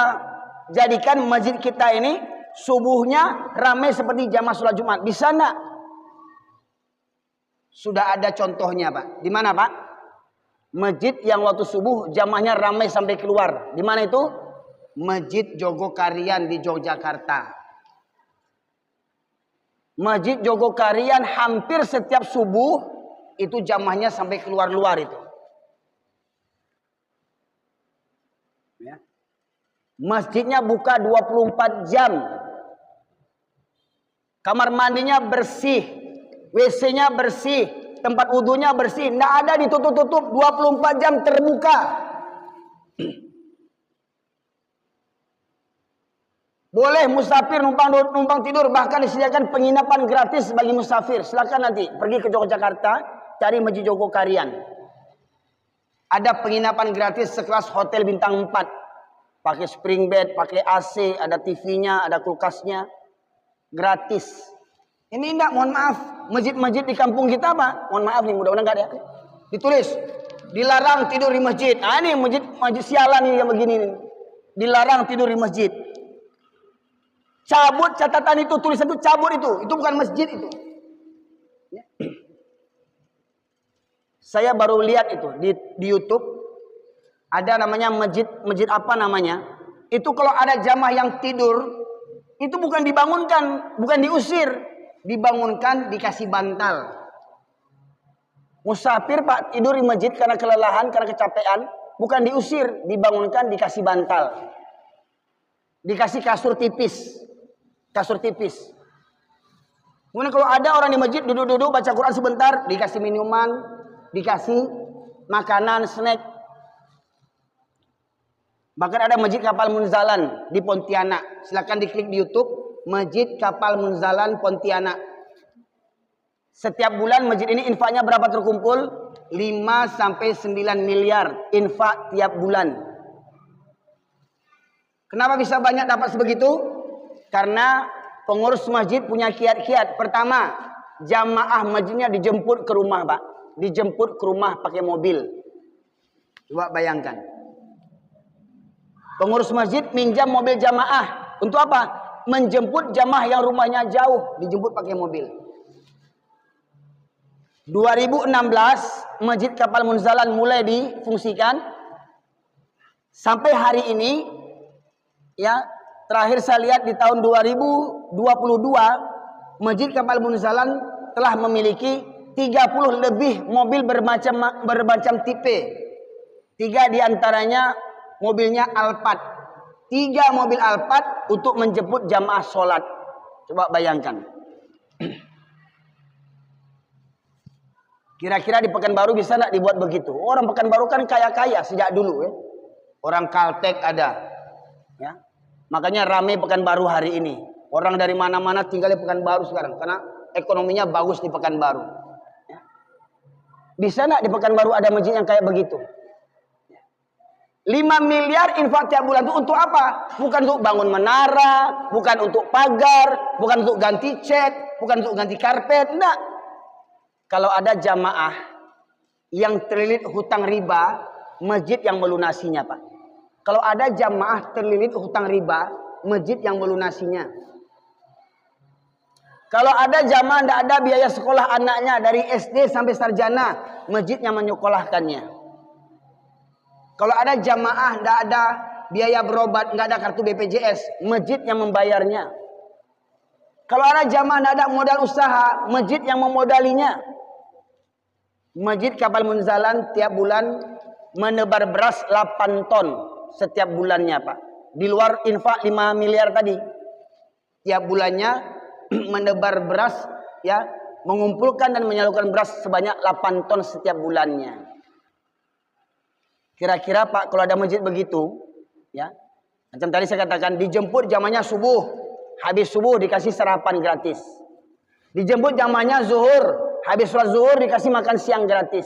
jadikan masjid kita ini subuhnya ramai seperti jamaah sholat Jumat. Bisa enggak? Sudah ada contohnya, Pak. Di mana, Pak? Masjid yang waktu subuh jamaahnya ramai sampai keluar. Di mana itu? Masjid Jogokarian di Yogyakarta. Masjid Jogokarian hampir setiap subuh itu jamaahnya sampai keluar-luar itu. Ya. Masjidnya buka 24 jam. Kamar mandinya bersih, WC-nya bersih, tempat wudhunya bersih, tidak ada ditutup-tutup, 24 jam terbuka. Boleh musafir numpang tidur, bahkan disediakan penginapan gratis bagi musafir. Silakan nanti pergi ke Yogyakarta, cari Masjid Jogokarian. Ada penginapan gratis sekelas hotel bintang 4. Pakai spring bed, pakai AC, ada TV-nya, ada kulkasnya. Gratis. Ini enggak, mohon maaf. Masjid-masjid di kampung kita, Pak. Mohon maaf nih, mudah-mudahan enggak ada. Ditulis, dilarang tidur di masjid. Ah, ini masjid sialan ini yang begini nih. Dilarang tidur di masjid. Cabut catatan itu, tulisan itu cabut itu bukan masjid itu. Ya. Saya baru lihat itu di YouTube ada namanya masjid apa namanya? Itu kalau ada jamaah yang tidur itu bukan dibangunkan, bukan diusir, dibangunkan dikasih bantal. Musafir Pak tidur di masjid karena kelelahan, karena kecapean, bukan diusir, dibangunkan dikasih bantal. Dikasih kasur tipis. Kasur tipis. Kemudian kalau ada orang di masjid duduk-duduk baca Quran sebentar, dikasih minuman, dikasih makanan, snack. Bahkan ada Masjid Kapal Munzalan di Pontianak. Silakan diklik di YouTube, Masjid Kapal Munzalan Pontianak. Setiap bulan masjid ini infaknya berapa terkumpul? 5 sampai 9 miliar infak tiap bulan. Kenapa bisa banyak dapat sebegitu? Karena pengurus masjid punya kiat-kiat. Pertama, jamaah masjidnya dijemput ke rumah, Pak. Dijemput ke rumah pakai mobil. Coba bayangkan. Pengurus masjid minjam mobil jamaah. Untuk apa? Menjemput jamaah yang rumahnya jauh. Dijemput pakai mobil. 2016, Masjid Kapal Munzalan mulai difungsikan. Sampai hari ini, ya, terakhir saya lihat di tahun 2022, Masjid Kapal Munzalan telah memiliki 30 lebih mobil bermacam tipe. 3 diantaranya mobilnya Alphard. 3 mobil Alphard untuk menjemput jamaah sholat. Coba bayangkan. Kira-kira di Pekanbaru bisa nggak dibuat begitu? Orang Pekanbaru kan kaya-kaya sejak dulu. Ya. Orang Kaltek ada. Ya. Makanya ramai Pekanbaru hari ini. Orang dari mana-mana tinggal di Pekanbaru sekarang. Karena ekonominya bagus di Pekanbaru. Ya. Bisa nggak di Pekanbaru ada masjid yang kayak begitu? 5 miliar infak tiap bulan itu untuk apa? Bukan untuk bangun menara, bukan untuk pagar, bukan untuk ganti cat, bukan untuk ganti karpet. Enggak. Kalau ada jamaah yang terlilit hutang riba, masjid yang melunasinya, Pak. Kalau ada jamaah terlilit hutang riba, masjid yang melunasinya. Kalau ada jamaah tidak ada biaya sekolah anaknya dari SD sampai sarjana, masjid yang menyekolahkannya. Kalau ada jamaah tidak ada biaya berobat, nggak ada kartu BPJS, masjid yang membayarnya. Kalau ada jamaah tidak ada modal usaha, masjid yang memodalinya. Masjid Kapal Munzalan tiap bulan menebar beras 8 ton setiap bulannya, Pak. Di luar infak 5 miliar tadi. Tiap bulannya menebar beras, ya, mengumpulkan dan menyalurkan beras sebanyak 8 ton setiap bulannya. Kira-kira Pak, kalau ada masjid begitu, ya, macam tadi saya katakan, dijemput jamanya subuh, habis subuh dikasih sarapan gratis. Dijemput jamanya zuhur, habis sholat zuhur dikasih makan siang gratis.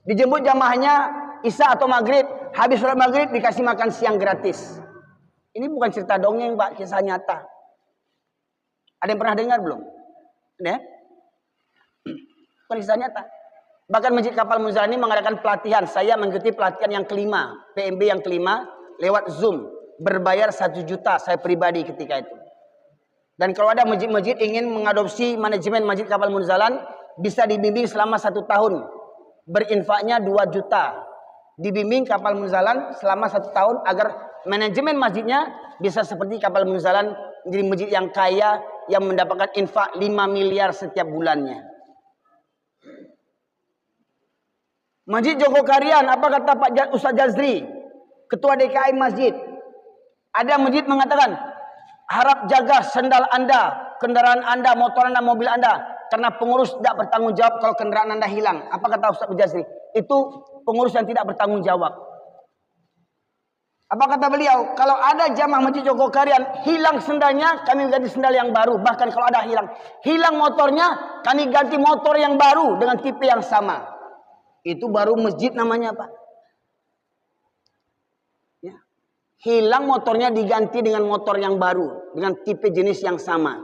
Dijemput jamaahnya isya atau maghrib, habis sholat maghrib dikasih makan siang gratis. Ini bukan cerita dongeng, Pak, kisah nyata. Ada yang pernah dengar belum? Ada? Bukan kisah nyata. Bahkan Masjid Kapal Munzalan ini mengadakan pelatihan. Saya mengikuti pelatihan yang kelima, PMB yang kelima, lewat Zoom. Berbayar 1 juta saya pribadi ketika itu. Dan kalau ada masjid-masjid ingin mengadopsi manajemen Masjid Kapal Munzalan, bisa dibimbing selama 1 tahun. Berinfaknya 2 juta. Dibimbing Kapal Munzalan selama 1 tahun agar manajemen masjidnya bisa seperti Kapal Munzalan, menjadi masjid yang kaya, yang mendapatkan infak 5 miliar setiap bulannya. Masjid Jogokarian, apa kata Pak Ustaz Jazri, Ketua DKI Masjid? Ada masjid mengatakan, harap jaga sendal Anda, kendaraan Anda, motor Anda, mobil Anda, karena pengurus tidak bertanggung jawab kalau kendaraan Anda hilang. Apa kata Ustaz Jazri? Itu pengurus yang tidak bertanggung jawab. Apa kata beliau? Kalau ada jamaah Masjid Jogokarian hilang sendalnya, kami ganti sendal yang baru. Bahkan kalau ada hilang motornya, kami ganti motor yang baru dengan tipe yang sama. Itu baru masjid namanya, Pak. Ya. Hilang motornya diganti dengan motor yang baru, dengan tipe jenis yang sama.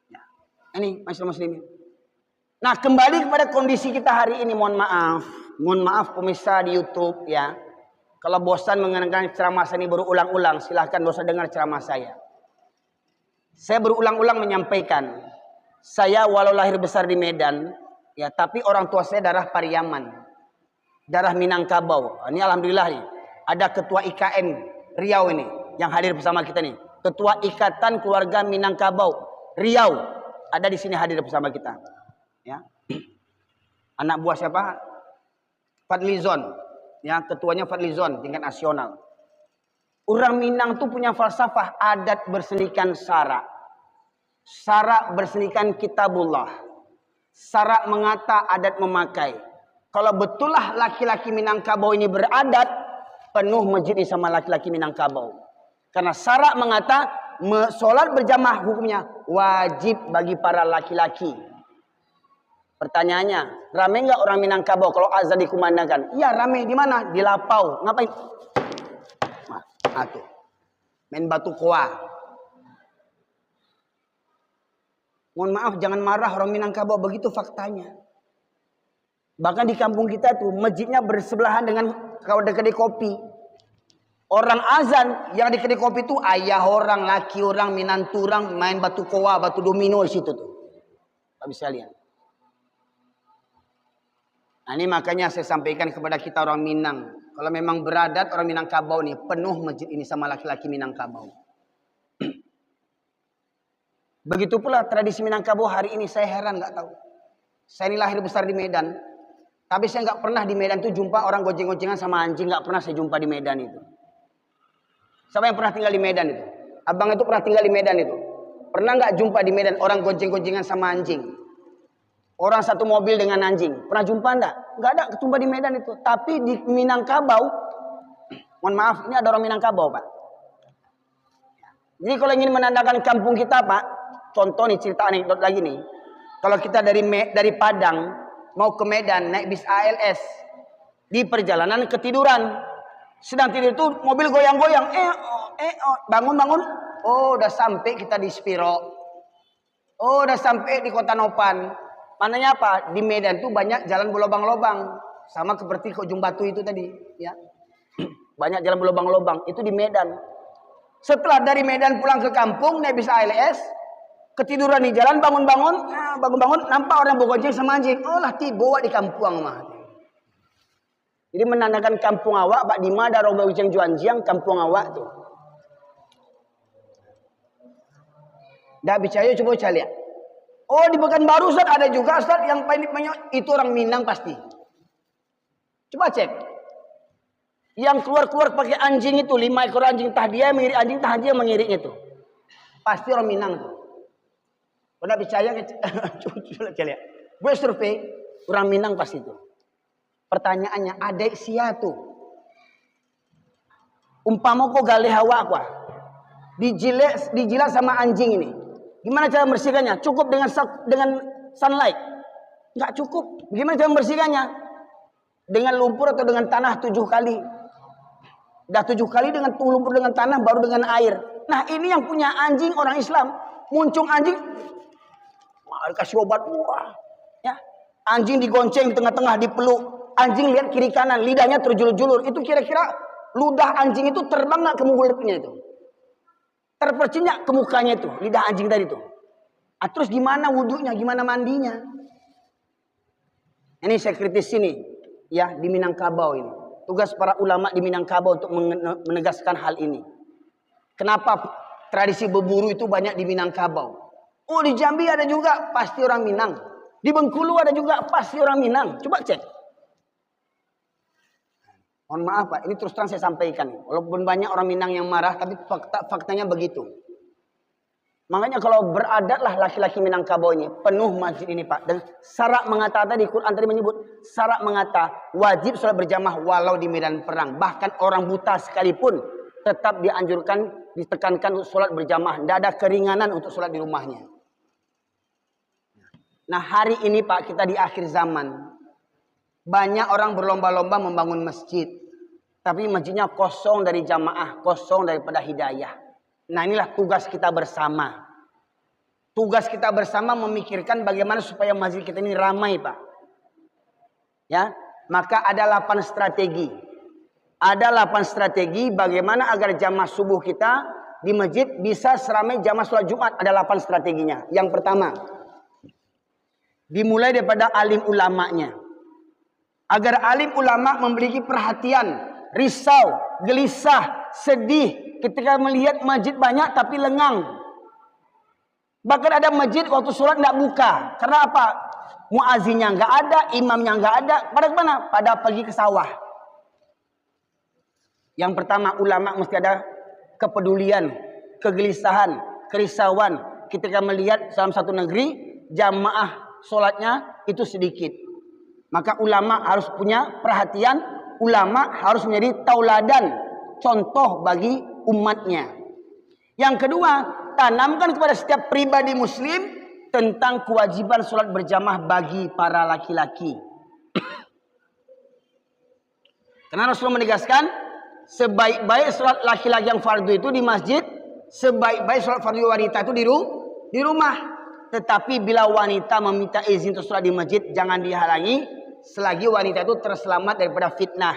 Ya. Ini masyarakat muslimin. Nah, kembali kepada kondisi kita hari ini, mohon maaf pemirsa di YouTube ya. Kalau bosan mengenangkan ceramah saya ini berulang-ulang, silahkan dosa dengar ceramah saya. Saya berulang-ulang menyampaikan, saya walau lahir besar di Medan, ya, tapi orang tua saya darah Pariaman, darah Minangkabau. Ini alhamdulillah nih, ada ketua IKM Riau ini yang hadir bersama kita nih. Ketua Ikatan Keluarga Minangkabau Riau ada di sini hadir bersama kita. Ya. Anak buah siapa? Fadlizon. Ya, ketuanya Fadlizon tingkat nasional. Orang Minang tuh punya falsafah adat bersenikan sara. Sara bersenikan kitabullah. Sara mengata, adat memakai. Kalau betullah laki-laki Minangkabau ini beradat, penuh masjid ini sama laki-laki Minangkabau. Karena sara mengata, sholat berjamaah hukumnya wajib bagi para laki-laki. Pertanyaannya, rame nggak orang Minangkabau kalau azan dikumandangkan? Iya rame. Di mana? Di Lapau. Ngapain? Tuh. Main batu koa. Mohon maaf, jangan marah orang Minangkabau, begitu faktanya. Bahkan di kampung kita tuh masjidnya bersebelahan dengan kalau dekat kopi. Orang azan yang di kedai kopi itu ayah orang, laki orang, minantu orang main batu koa, batu domino di situ tuh. Tak bisa lihat. Nah, ini makanya saya sampaikan kepada kita orang Minang. Kalau memang beradat orang Minangkabau nih, penuh masjid ini sama laki-laki Minangkabau. Begitu pula tradisi Minangkabau hari ini, saya heran nggak tahu. Saya ini lahir besar di Medan, tapi saya nggak pernah di Medan itu jumpa orang gonceng-goncengan sama anjing, nggak pernah saya jumpa di Medan itu. Siapa yang pernah tinggal di Medan itu? Abang itu pernah tinggal di Medan itu. Pernah nggak jumpa di Medan orang gonceng-goncengan sama anjing? Orang satu mobil dengan anjing. Pernah jumpa enggak? Enggak ada jumpa di Medan itu. Tapi di Minangkabau, mohon maaf, ini ada orang Minangkabau, Pak. Jadi kalau ingin menandakan kampung kita, Pak, contoh nih cerita anekdot lagi nih. Kalau kita dari Padang mau ke Medan naik bis ALS, di perjalanan ketiduran. Sedang tidur itu mobil goyang-goyang. Bangun. Oh, udah sampai kita di Spiro. Oh, udah sampai di Kota Nopan. Mananya apa? Di Medan tuh banyak jalan berlobang-lobang. Sama seperti ke Ujung Batu itu tadi. Ya. Banyak jalan berlobang-lobang. Itu di Medan. Setelah dari Medan pulang ke kampung, naik bis ALS. Ketiduran di jalan, bangun-bangun. Nampak orang bergonceng sama anjing. Oh lah, tiba di kampung mah. Jadi menandakan kampung awak, Pak Dima, darong bergonceng juanjiang, kampung awak tuh. Dah bicara, coba lihat. Oh di Pekanbaru Ustaz ada juga Ustaz yang itu orang Minang pasti. Coba cek. Yang keluar pakai anjing itu 5 ekor anjing, tah dia mengirik anjing, tah dia mengirik itu. Pasti orang Minang tuh. Pernah bicara coba lihat. Gue survei orang Minang pasti itu. Pertanyaannya ada sia tuh. Umpama kok gale hawa aku. Dijilat sama anjing ini. Gimana cara membersihkannya? Cukup dengan sunlight? Enggak cukup. Gimana cara membersihkannya? Dengan lumpur atau dengan tanah 7 kali? Dah 7 kali dengan lumpur dengan tanah baru dengan air. Nah ini yang punya anjing orang Islam. Muncung anjing, kasih obat murah. Ya. Anjing digonceng di tengah-tengah dipeluk. Anjing lihat kiri kanan, lidahnya terjulur-julur. Itu kira-kira ludah anjing itu terbang nggak ke mulutnya itu? terpercinyak ke mukanya itu, lidah anjing tadi itu. Terus gimana wudhunya, gimana mandinya? Ini saya kritis sini, ya, di Minangkabau ini. Tugas para ulama di Minangkabau untuk menegaskan hal ini. Kenapa tradisi berburu itu banyak di Minangkabau? Oh, di Jambi ada juga, pasti orang Minang. Di Bengkulu ada juga, pasti orang Minang. Coba cek. Mohon maaf Pak, ini terus terang saya sampaikan. Walaupun banyak orang Minang yang marah, tapi faktanya begitu. Makanya kalau beradatlah laki-laki Minangkabau ini, penuh masjid ini Pak. Dan syarat mengata tadi, Quran tadi menyebut, syarat mengata wajib sholat berjamaah walau di medan perang. Bahkan orang buta sekalipun tetap dianjurkan, ditekankan untuk sholat berjamaah. Tidak ada keringanan untuk sholat di rumahnya. Nah hari ini Pak, kita di akhir zaman. Banyak orang berlomba-lomba membangun masjid. Tapi masjidnya kosong dari jamaah, kosong daripada hidayah. Nah inilah tugas kita bersama. Tugas kita bersama memikirkan bagaimana supaya masjid kita ini ramai Pak. Ya, maka ada 8 strategi. Ada 8 strategi bagaimana agar jamaah subuh kita di masjid bisa seramai jamaah sholat Jumat. Ada 8 strateginya. Yang pertama, dimulai daripada alim ulamanya. Agar alim ulama memiliki perhatian, risau, gelisah, sedih ketika melihat masjid banyak tapi lengang. Bahkan ada masjid waktu sholat tidak buka. Karena apa? Muazzinnya nggak ada, imamnya nggak ada. Pada kemana? Pada pergi ke sawah. Yang pertama, ulama mesti ada kepedulian, kegelisahan, kerisauan ketika melihat dalam satu negeri jamaah sholatnya itu sedikit. Maka ulama harus punya perhatian, ulama harus menjadi tauladan, contoh bagi umatnya. Yang kedua, tanamkan kepada setiap pribadi muslim tentang kewajiban sholat berjamaah bagi para laki-laki. Karena Rasulullah menegaskan, sebaik-baik sholat laki-laki yang fardu itu di masjid, sebaik-baik sholat fardu wanita itu di rumah. Tetapi bila wanita meminta izin untuk sholat di masjid, jangan dihalangi selagi wanita itu terselamat daripada fitnah.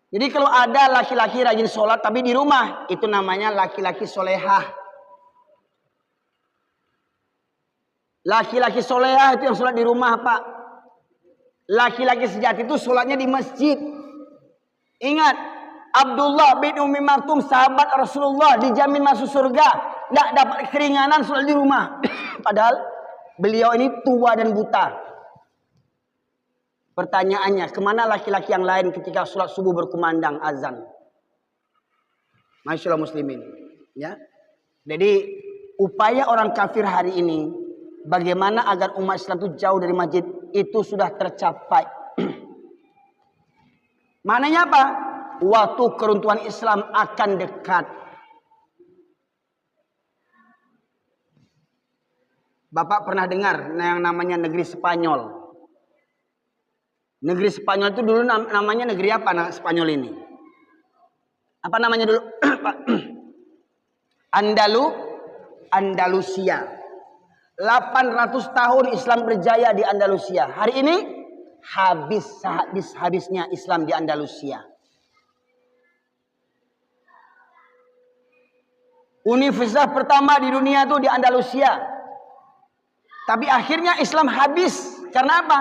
Jadi kalau ada laki-laki rajin sholat tapi di rumah, itu namanya laki-laki solehah. Laki-laki solehah itu yang sholat di rumah Pak. Laki-laki sejati itu sholatnya di masjid. Ingat, Abdullah bin Ummi Maktum, sahabat Rasulullah, dijamin masuk surga, tidak dapat keringanan sholat di rumah. Padahal beliau ini tua dan buta. Pertanyaannya, kemana laki-laki yang lain ketika sholat subuh berkumandang azan? Masyaallah muslimin. Ya. Jadi upaya orang kafir hari ini, bagaimana agar umat Islam itu jauh dari masjid, itu sudah tercapai. Maknanya apa? Waktu keruntuhan Islam akan dekat. Bapak pernah dengar yang namanya negeri Spanyol? Negeri Spanyol itu dulu namanya negeri apa Spanyol ini? Apa namanya dulu? Andalusia. 800 tahun Islam berjaya di Andalusia. Hari ini habisnya Islam di Andalusia. Universitas pertama di dunia itu di Andalusia. Tapi akhirnya Islam habis. Karena apa?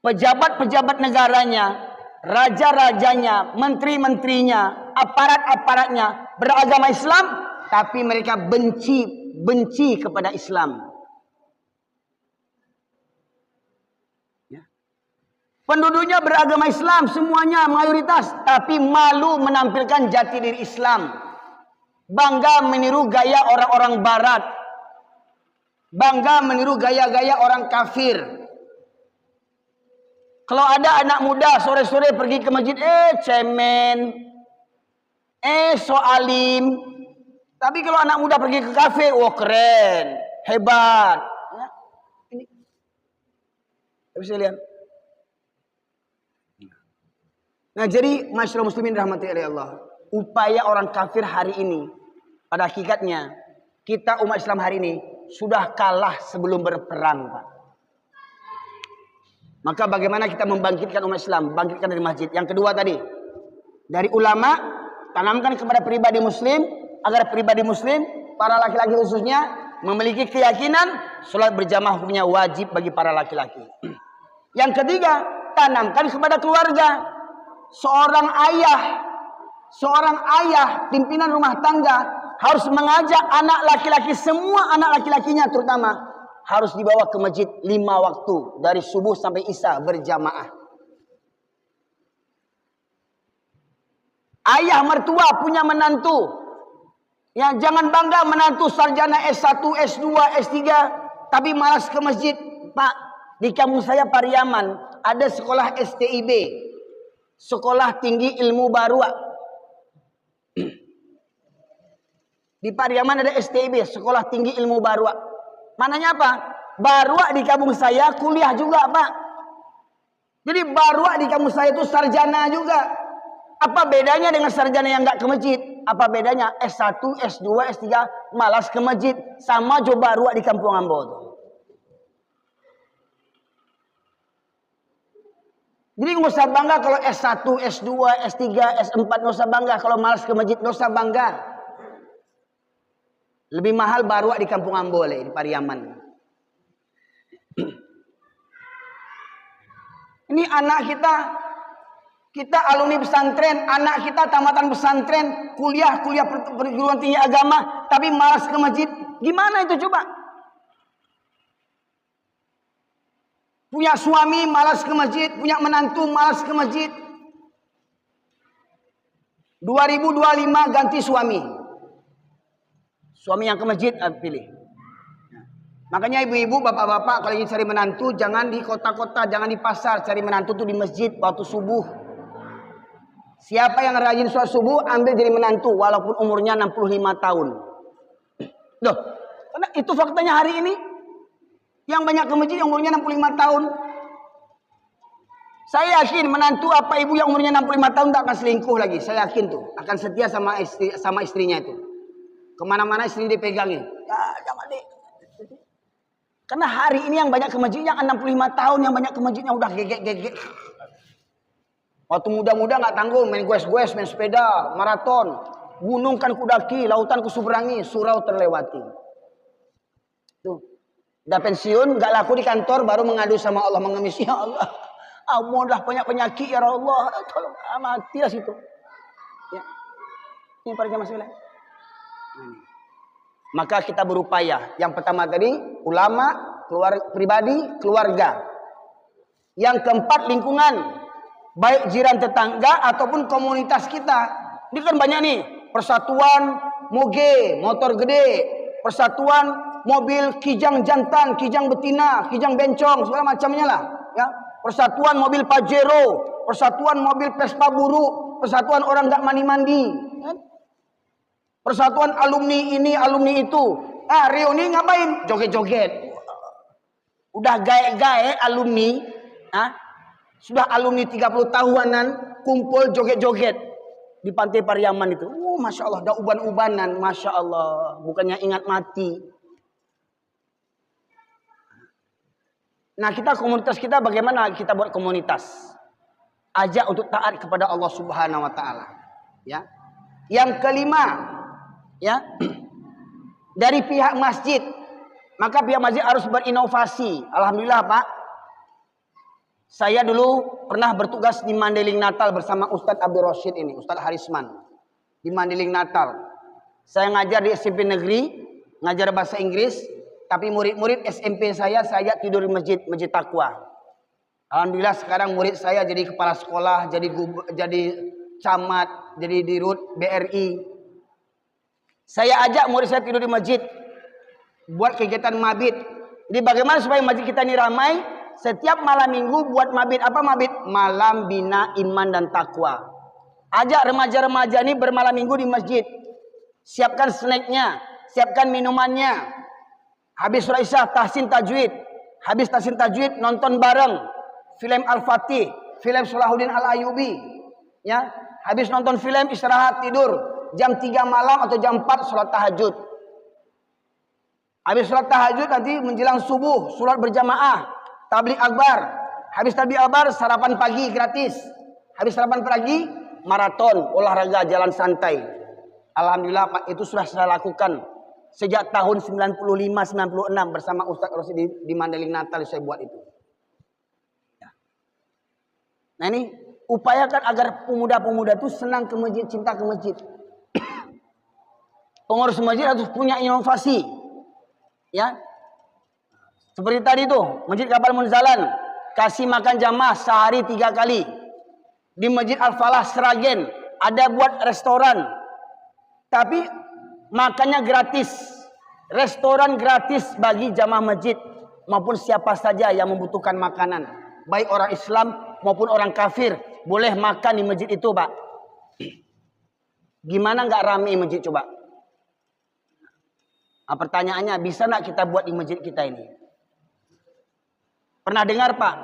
Pejabat-pejabat negaranya, raja-rajanya, menteri-menterinya, aparat-aparatnya beragama Islam, tapi mereka benci kepada Islam. Ya. Penduduknya beragama Islam, semuanya mayoritas, tapi malu menampilkan jati diri Islam. Bangga meniru gaya orang-orang barat. Bangga meniru gaya-gaya orang kafir. Kalau ada anak muda sore-sore pergi ke masjid, cemen, soalim. Tapi kalau anak muda pergi ke kafe, keren, hebat. Ya, ini. Bisa lihat. Nah jadi masyarakat muslimin rahmati Allah. Upaya orang kafir hari ini, pada hakikatnya, kita umat Islam hari ini, sudah kalah sebelum berperang Pak. Maka bagaimana kita membangkitkan umat Islam? Bangkitkan dari masjid. Yang kedua tadi, dari ulama, tanamkan kepada pribadi muslim agar pribadi muslim, para laki-laki khususnya, memiliki keyakinan sholat berjamaah hukumnya wajib bagi para laki-laki. Yang ketiga, tanamkan kepada keluarga. Seorang ayah, pimpinan rumah tangga harus mengajak anak laki-laki, semua anak laki-lakinya terutama, harus dibawa ke masjid 5 waktu dari subuh sampai isya berjamaah. Ayah mertua punya menantu, ya jangan bangga menantu sarjana S1, S2, S3 tapi malas ke masjid. Pak, di kampung saya Pariaman ada sekolah STIB, Sekolah Tinggi Ilmu Barua. Di Pariaman ada STIB, Sekolah Tinggi Ilmu Barua. Mananya apa? Barua di kampung saya kuliah juga, Pak. Jadi barua di kampung saya itu sarjana juga. Apa bedanya dengan sarjana yang nggak ke masjid? Apa bedanya? S1, S2, S3 malas ke masjid, sama jo barua di kampung Ambo tuh. Jadi nggak usah bangga kalau S1, S2, S3, S4, nggak usah bangga kalau malas ke masjid, nggak usah bangga. Lebih mahal barua di kampung Ambo di Pariaman. Ini anak kita alumni pesantren, anak kita tamatan pesantren, kuliah perguruan tinggi agama, tapi malas ke masjid. Gimana itu coba? Punya suami malas ke masjid, punya menantu malas ke masjid. 2025 ganti suami. Suami yang ke masjid pilih. Makanya ibu-ibu, bapak-bapak kalau ingin cari menantu jangan di kota-kota, jangan di pasar, cari menantu tuh di masjid waktu subuh. Siapa yang rajin sholat subuh ambil jadi menantu walaupun umurnya 65 tahun. Loh, karena itu faktanya hari ini. Yang banyak ke masjid yang umurnya 65 tahun. Saya yakin menantu apa ibu yang umurnya 65 tahun tak akan selingkuh lagi. Saya yakin tuh akan setia sama istrinya itu. Kemana-mana istri dipegangin. Ya, jangan deh. Karena hari ini yang banyak ke masjid yang 65 tahun yang banyak ke masjidnya udah gegek. Waktu muda-muda nggak tanggung, main goes-goes, main sepeda, maraton, gunung kan kudaki, lautan kuseberangi, surau terlewati. Tuh, udah pensiun, nggak laku di kantor, baru mengadu sama Allah, mengemis, ya Allah, ampun dah banyak penyakit ya Allah, tolong matilah situ. Ya, ini para jamaah sekalian. Maka kita berupaya. Yang pertama tadi ulama, pribadi, keluarga. Yang keempat lingkungan. Baik jiran tetangga ataupun komunitas kita. Ini kan banyak nih. Persatuan moge, motor gede. Persatuan mobil kijang jantan, kijang betina, kijang bencong, segala macamnya lah. Ya. Persatuan mobil Pajero. Persatuan mobil Vespa buruk. Persatuan orang gak mandi-mandi. Ya. Persatuan alumni ini, alumni itu. Reuni ngapain? Joget-joget. Udah gaek-gaek alumni. Sudah alumni 30 tahunan kumpul joget-joget di pantai Pariaman itu. Masya Allah, dah uban-ubanan. Masya Allah, bukannya ingat mati. Nah kita komunitas kita bagaimana kita buat komunitas? Ajak untuk taat kepada Allah Subhanahu Wa Taala. Ya. Yang kelima, ya, dari pihak masjid, maka pihak masjid harus berinovasi. Alhamdulillah Pak. Saya dulu pernah bertugas di Mandeling Natal bersama Ustadz Abdul Rashid ini, Ustadz Harisman. Di Mandeling Natal. Saya ngajar di SMP negeri, ngajar bahasa Inggris, tapi murid-murid SMP saya tidur di masjid Taqwa. Alhamdulillah sekarang murid saya jadi kepala sekolah, jadi camat, jadi dirut BRI. Saya ajak murid saya tidur di masjid, buat kegiatan mabit. Jadi bagaimana supaya masjid kita ini ramai? Setiap malam minggu buat mabit. Apa mabit? Malam bina iman dan takwa. Ajak remaja-remaja ini bermalam minggu di masjid. Siapkan snacknya, siapkan minumannya. Habis sholat isya tahsin tajwid. Habis tahsin tajwid nonton bareng film Al-Fatih, film Salahuddin Al-Ayyubi. Ya, habis nonton film istirahat tidur. Jam 3 malam atau jam 4 sholat tahajud. Habis sholat tahajud nanti menjelang subuh sholat berjamaah. Tablik akbar. Habis tablik akbar sarapan pagi gratis. Habis sarapan pagi maraton olahraga jalan santai. Alhamdulillah Pak, itu sudah saya lakukan sejak tahun 95-96 bersama Ustaz Rosi di Mandeling Natal saya buat itu. Nah ini upayakan agar pemuda-pemuda itu senang ke masjid, cinta ke masjid. Pengurus masjid harus punya inovasi, ya. Seperti tadi tuh, Masjid Kapal Munzalan kasih makan jamaah sehari 3 kali. Di Masjid Al-Falah Sragen ada buat restoran, tapi makannya gratis. Restoran gratis bagi jamaah masjid maupun siapa saja yang membutuhkan makanan, baik orang Islam maupun orang kafir boleh makan di masjid itu, Pak. Gimana nggak rame masjid coba? Nah, pertanyaannya, bisa nggak kita buat di masjid kita ini? Pernah dengar Pak,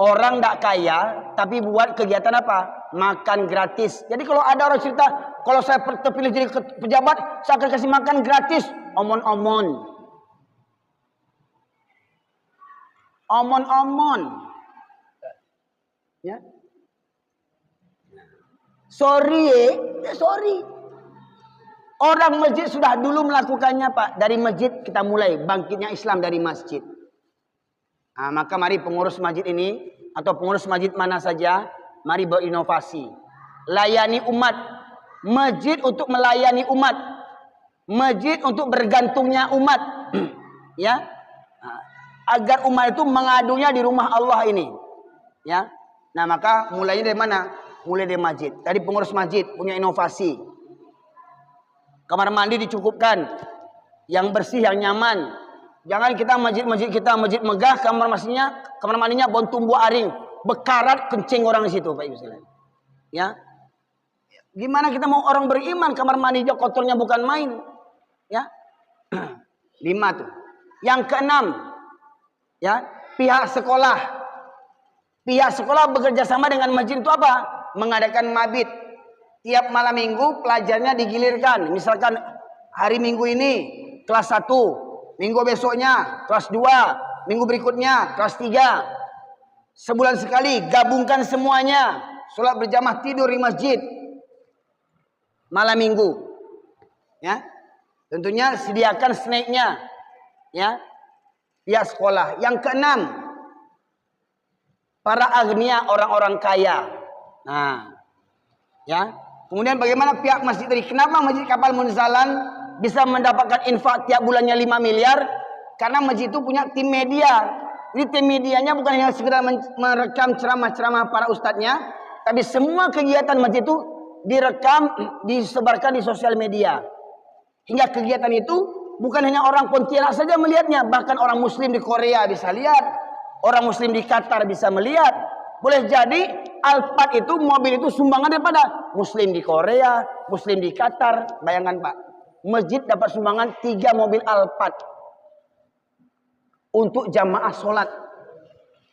orang nggak kaya tapi buat kegiatan apa? Makan gratis. Jadi kalau ada orang cerita, kalau saya terpilih jadi pejabat, saya akan kasih makan gratis. Omon-omon. Omon-omon. Ya. Sorry. Orang masjid sudah dulu melakukannya Pak. Dari masjid kita mulai bangkitnya Islam dari masjid. Nah, maka mari pengurus masjid ini atau pengurus masjid mana saja, mari berinovasi. Layani umat. Masjid untuk melayani umat. Masjid untuk bergantungnya umat. Ya. Nah, agar umat itu mengadunya di rumah Allah ini. Ya. Nah, maka mulainya dari mana? Mulai dari masjid. Tadi pengurus masjid punya inovasi. Kamar mandi dicukupkan. Yang bersih, yang nyaman. Jangan kita masjid-masjid kita masjid megah, kamar mandinya bon tumbuh aring, bekarat kencing orang di situ, Pak Ibu sekalian. Ya. Gimana kita mau orang beriman kamar mandinya kotornya bukan main? Ya. 5 tuh. Yang ke-6, ya, pihak sekolah. Pihak sekolah bekerja sama dengan masjid itu apa? Mengadakan mabit. Tiap malam minggu pelajarnya digilirkan. Misalkan hari minggu ini kelas 1. Minggu besoknya kelas 2, minggu berikutnya kelas 3. Sebulan sekali gabungkan semuanya. Sholat berjamaah, tidur di masjid. Malam minggu. Ya. Tentunya sediakan snacknya. Ya. Pihak sekolah. Yang ke-6, para agnia, orang-orang kaya. Nah. Ya. Kemudian bagaimana pihak masjid tadi? Kenapa Masjid Kapal Munzalan bisa mendapatkan infak tiap bulannya 5 miliar? Karena masjid itu punya tim media. Ini tim medianya bukan hanya sekedar merekam ceramah-ceramah para ustadznya, tapi semua kegiatan masjid itu direkam, disebarkan di sosial media. Hingga kegiatan itu bukan hanya orang Pontianak saja melihatnya, bahkan orang muslim di Korea bisa lihat, orang muslim di Qatar bisa melihat. Boleh jadi Alphard itu, mobil itu sumbangan daripada muslim di Korea, muslim di Qatar. Bayangkan Pak, masjid dapat sumbangan 3 mobil Alphard untuk jamaah sholat.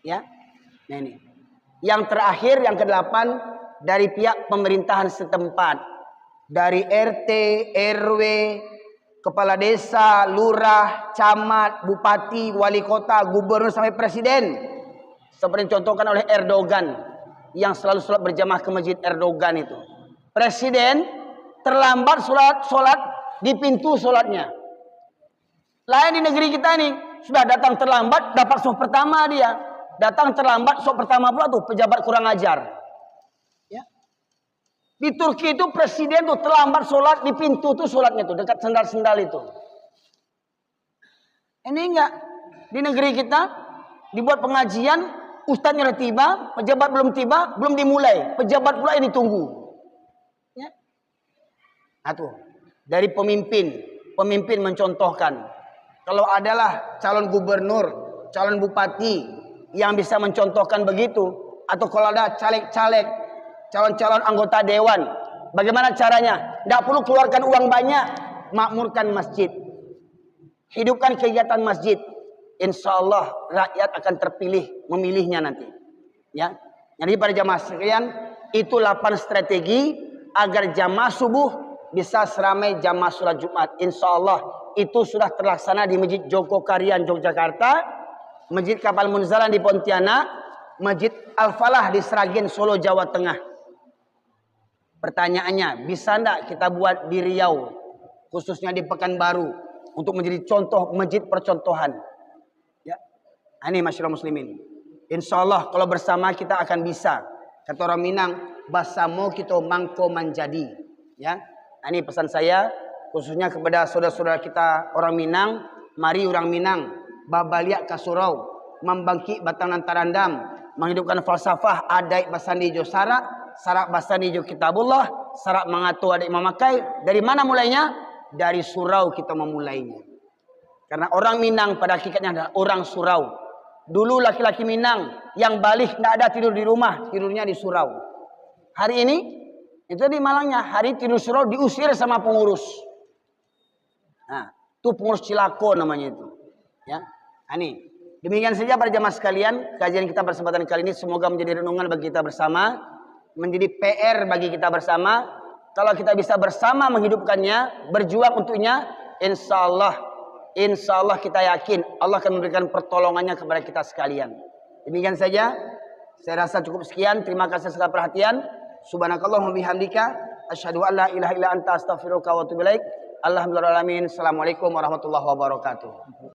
Ya. Nah ini. Yang terakhir, yang ke-8, dari pihak pemerintahan setempat. Dari RT, RW, kepala desa, lurah, camat, bupati, wali kota, gubernur sampai presiden. Seperti dicontohkan oleh Erdogan yang selalu sholat berjamaah ke masjid Erdogan itu. Presiden terlambat sholat di pintu sholatnya. Lain di negeri kita ini sudah datang terlambat dapat sholat pertama dia. Datang terlambat sholat pertama pula tuh pejabat kurang ajar. Ya. Di Turki itu presiden tuh terlambat sholat di pintu tuh sholatnya tuh dekat sendal-sendal itu. Ini enggak di negeri kita dibuat pengajian. Ustadznya udah tiba, pejabat belum tiba, belum dimulai. Pejabat pula yang ditunggu. Ya. Nah tuh, dari pemimpin mencontohkan. Kalau adalah calon gubernur, calon bupati yang bisa mencontohkan begitu, atau kalau ada caleg-caleg, calon-calon anggota dewan, bagaimana caranya? Tidak perlu keluarkan uang banyak, makmurkan masjid, hidupkan kegiatan masjid. Insya Allah rakyat akan terpilih memilihnya nanti. Ya, jadi para jamaah sekalian, itu 8 strategi agar jamaah subuh bisa seramai jamaah sholat Jumat. Insya Allah itu sudah terlaksana di Masjid Jogokarian Yogyakarta, Masjid Kapal Munzalan di Pontianak, Masjid Al-Falah di Sragen Solo Jawa Tengah. Pertanyaannya, bisa enggak kita buat di Riau, khususnya di Pekanbaru, untuk menjadi contoh masjid percontohan? Ya, ini masyarakat muslimin. Insya Allah kalau bersama kita akan bisa. Kata orang Minang, basamo kita mangko menjadi. Ya, ini pesan saya khususnya kepada saudara-saudara kita orang Minang. Mari orang Minang babaliak ka surau, membangkit batang nantarandam, menghidupkan falsafah adai basandi jo sarak basandi jo kitabullah, sarak mengatu adai memakai. Dari mana mulainya? Dari surau kita memulainya. Karena orang Minang pada hakikatnya adalah orang surau. Dulu laki-laki Minang yang balik tidak ada tidur di rumah, tidurnya di surau. Hari ini itu di Malangnya, hari tidur surau diusir sama pengurus. Nah, itu pengurus Cilako namanya itu. Ya, ini demikian saja para jamaah sekalian kajian kita kesempatan kali ini. Semoga menjadi renungan bagi kita bersama, menjadi PR bagi kita bersama. Kalau kita bisa bersama menghidupkannya, berjuang untuknya, insya Allah kita yakin Allah akan memberikan pertolongannya kepada kita sekalian. Demikian saja. Saya rasa cukup sekian. Terima kasih segala perhatian. Subhanakallahumma bihamdika asyhadu an la ilaha illa anta astaghfiruka wa atubu ilaik. Alhamdulillah alamin. Assalamualaikum warahmatullahi wabarakatuh.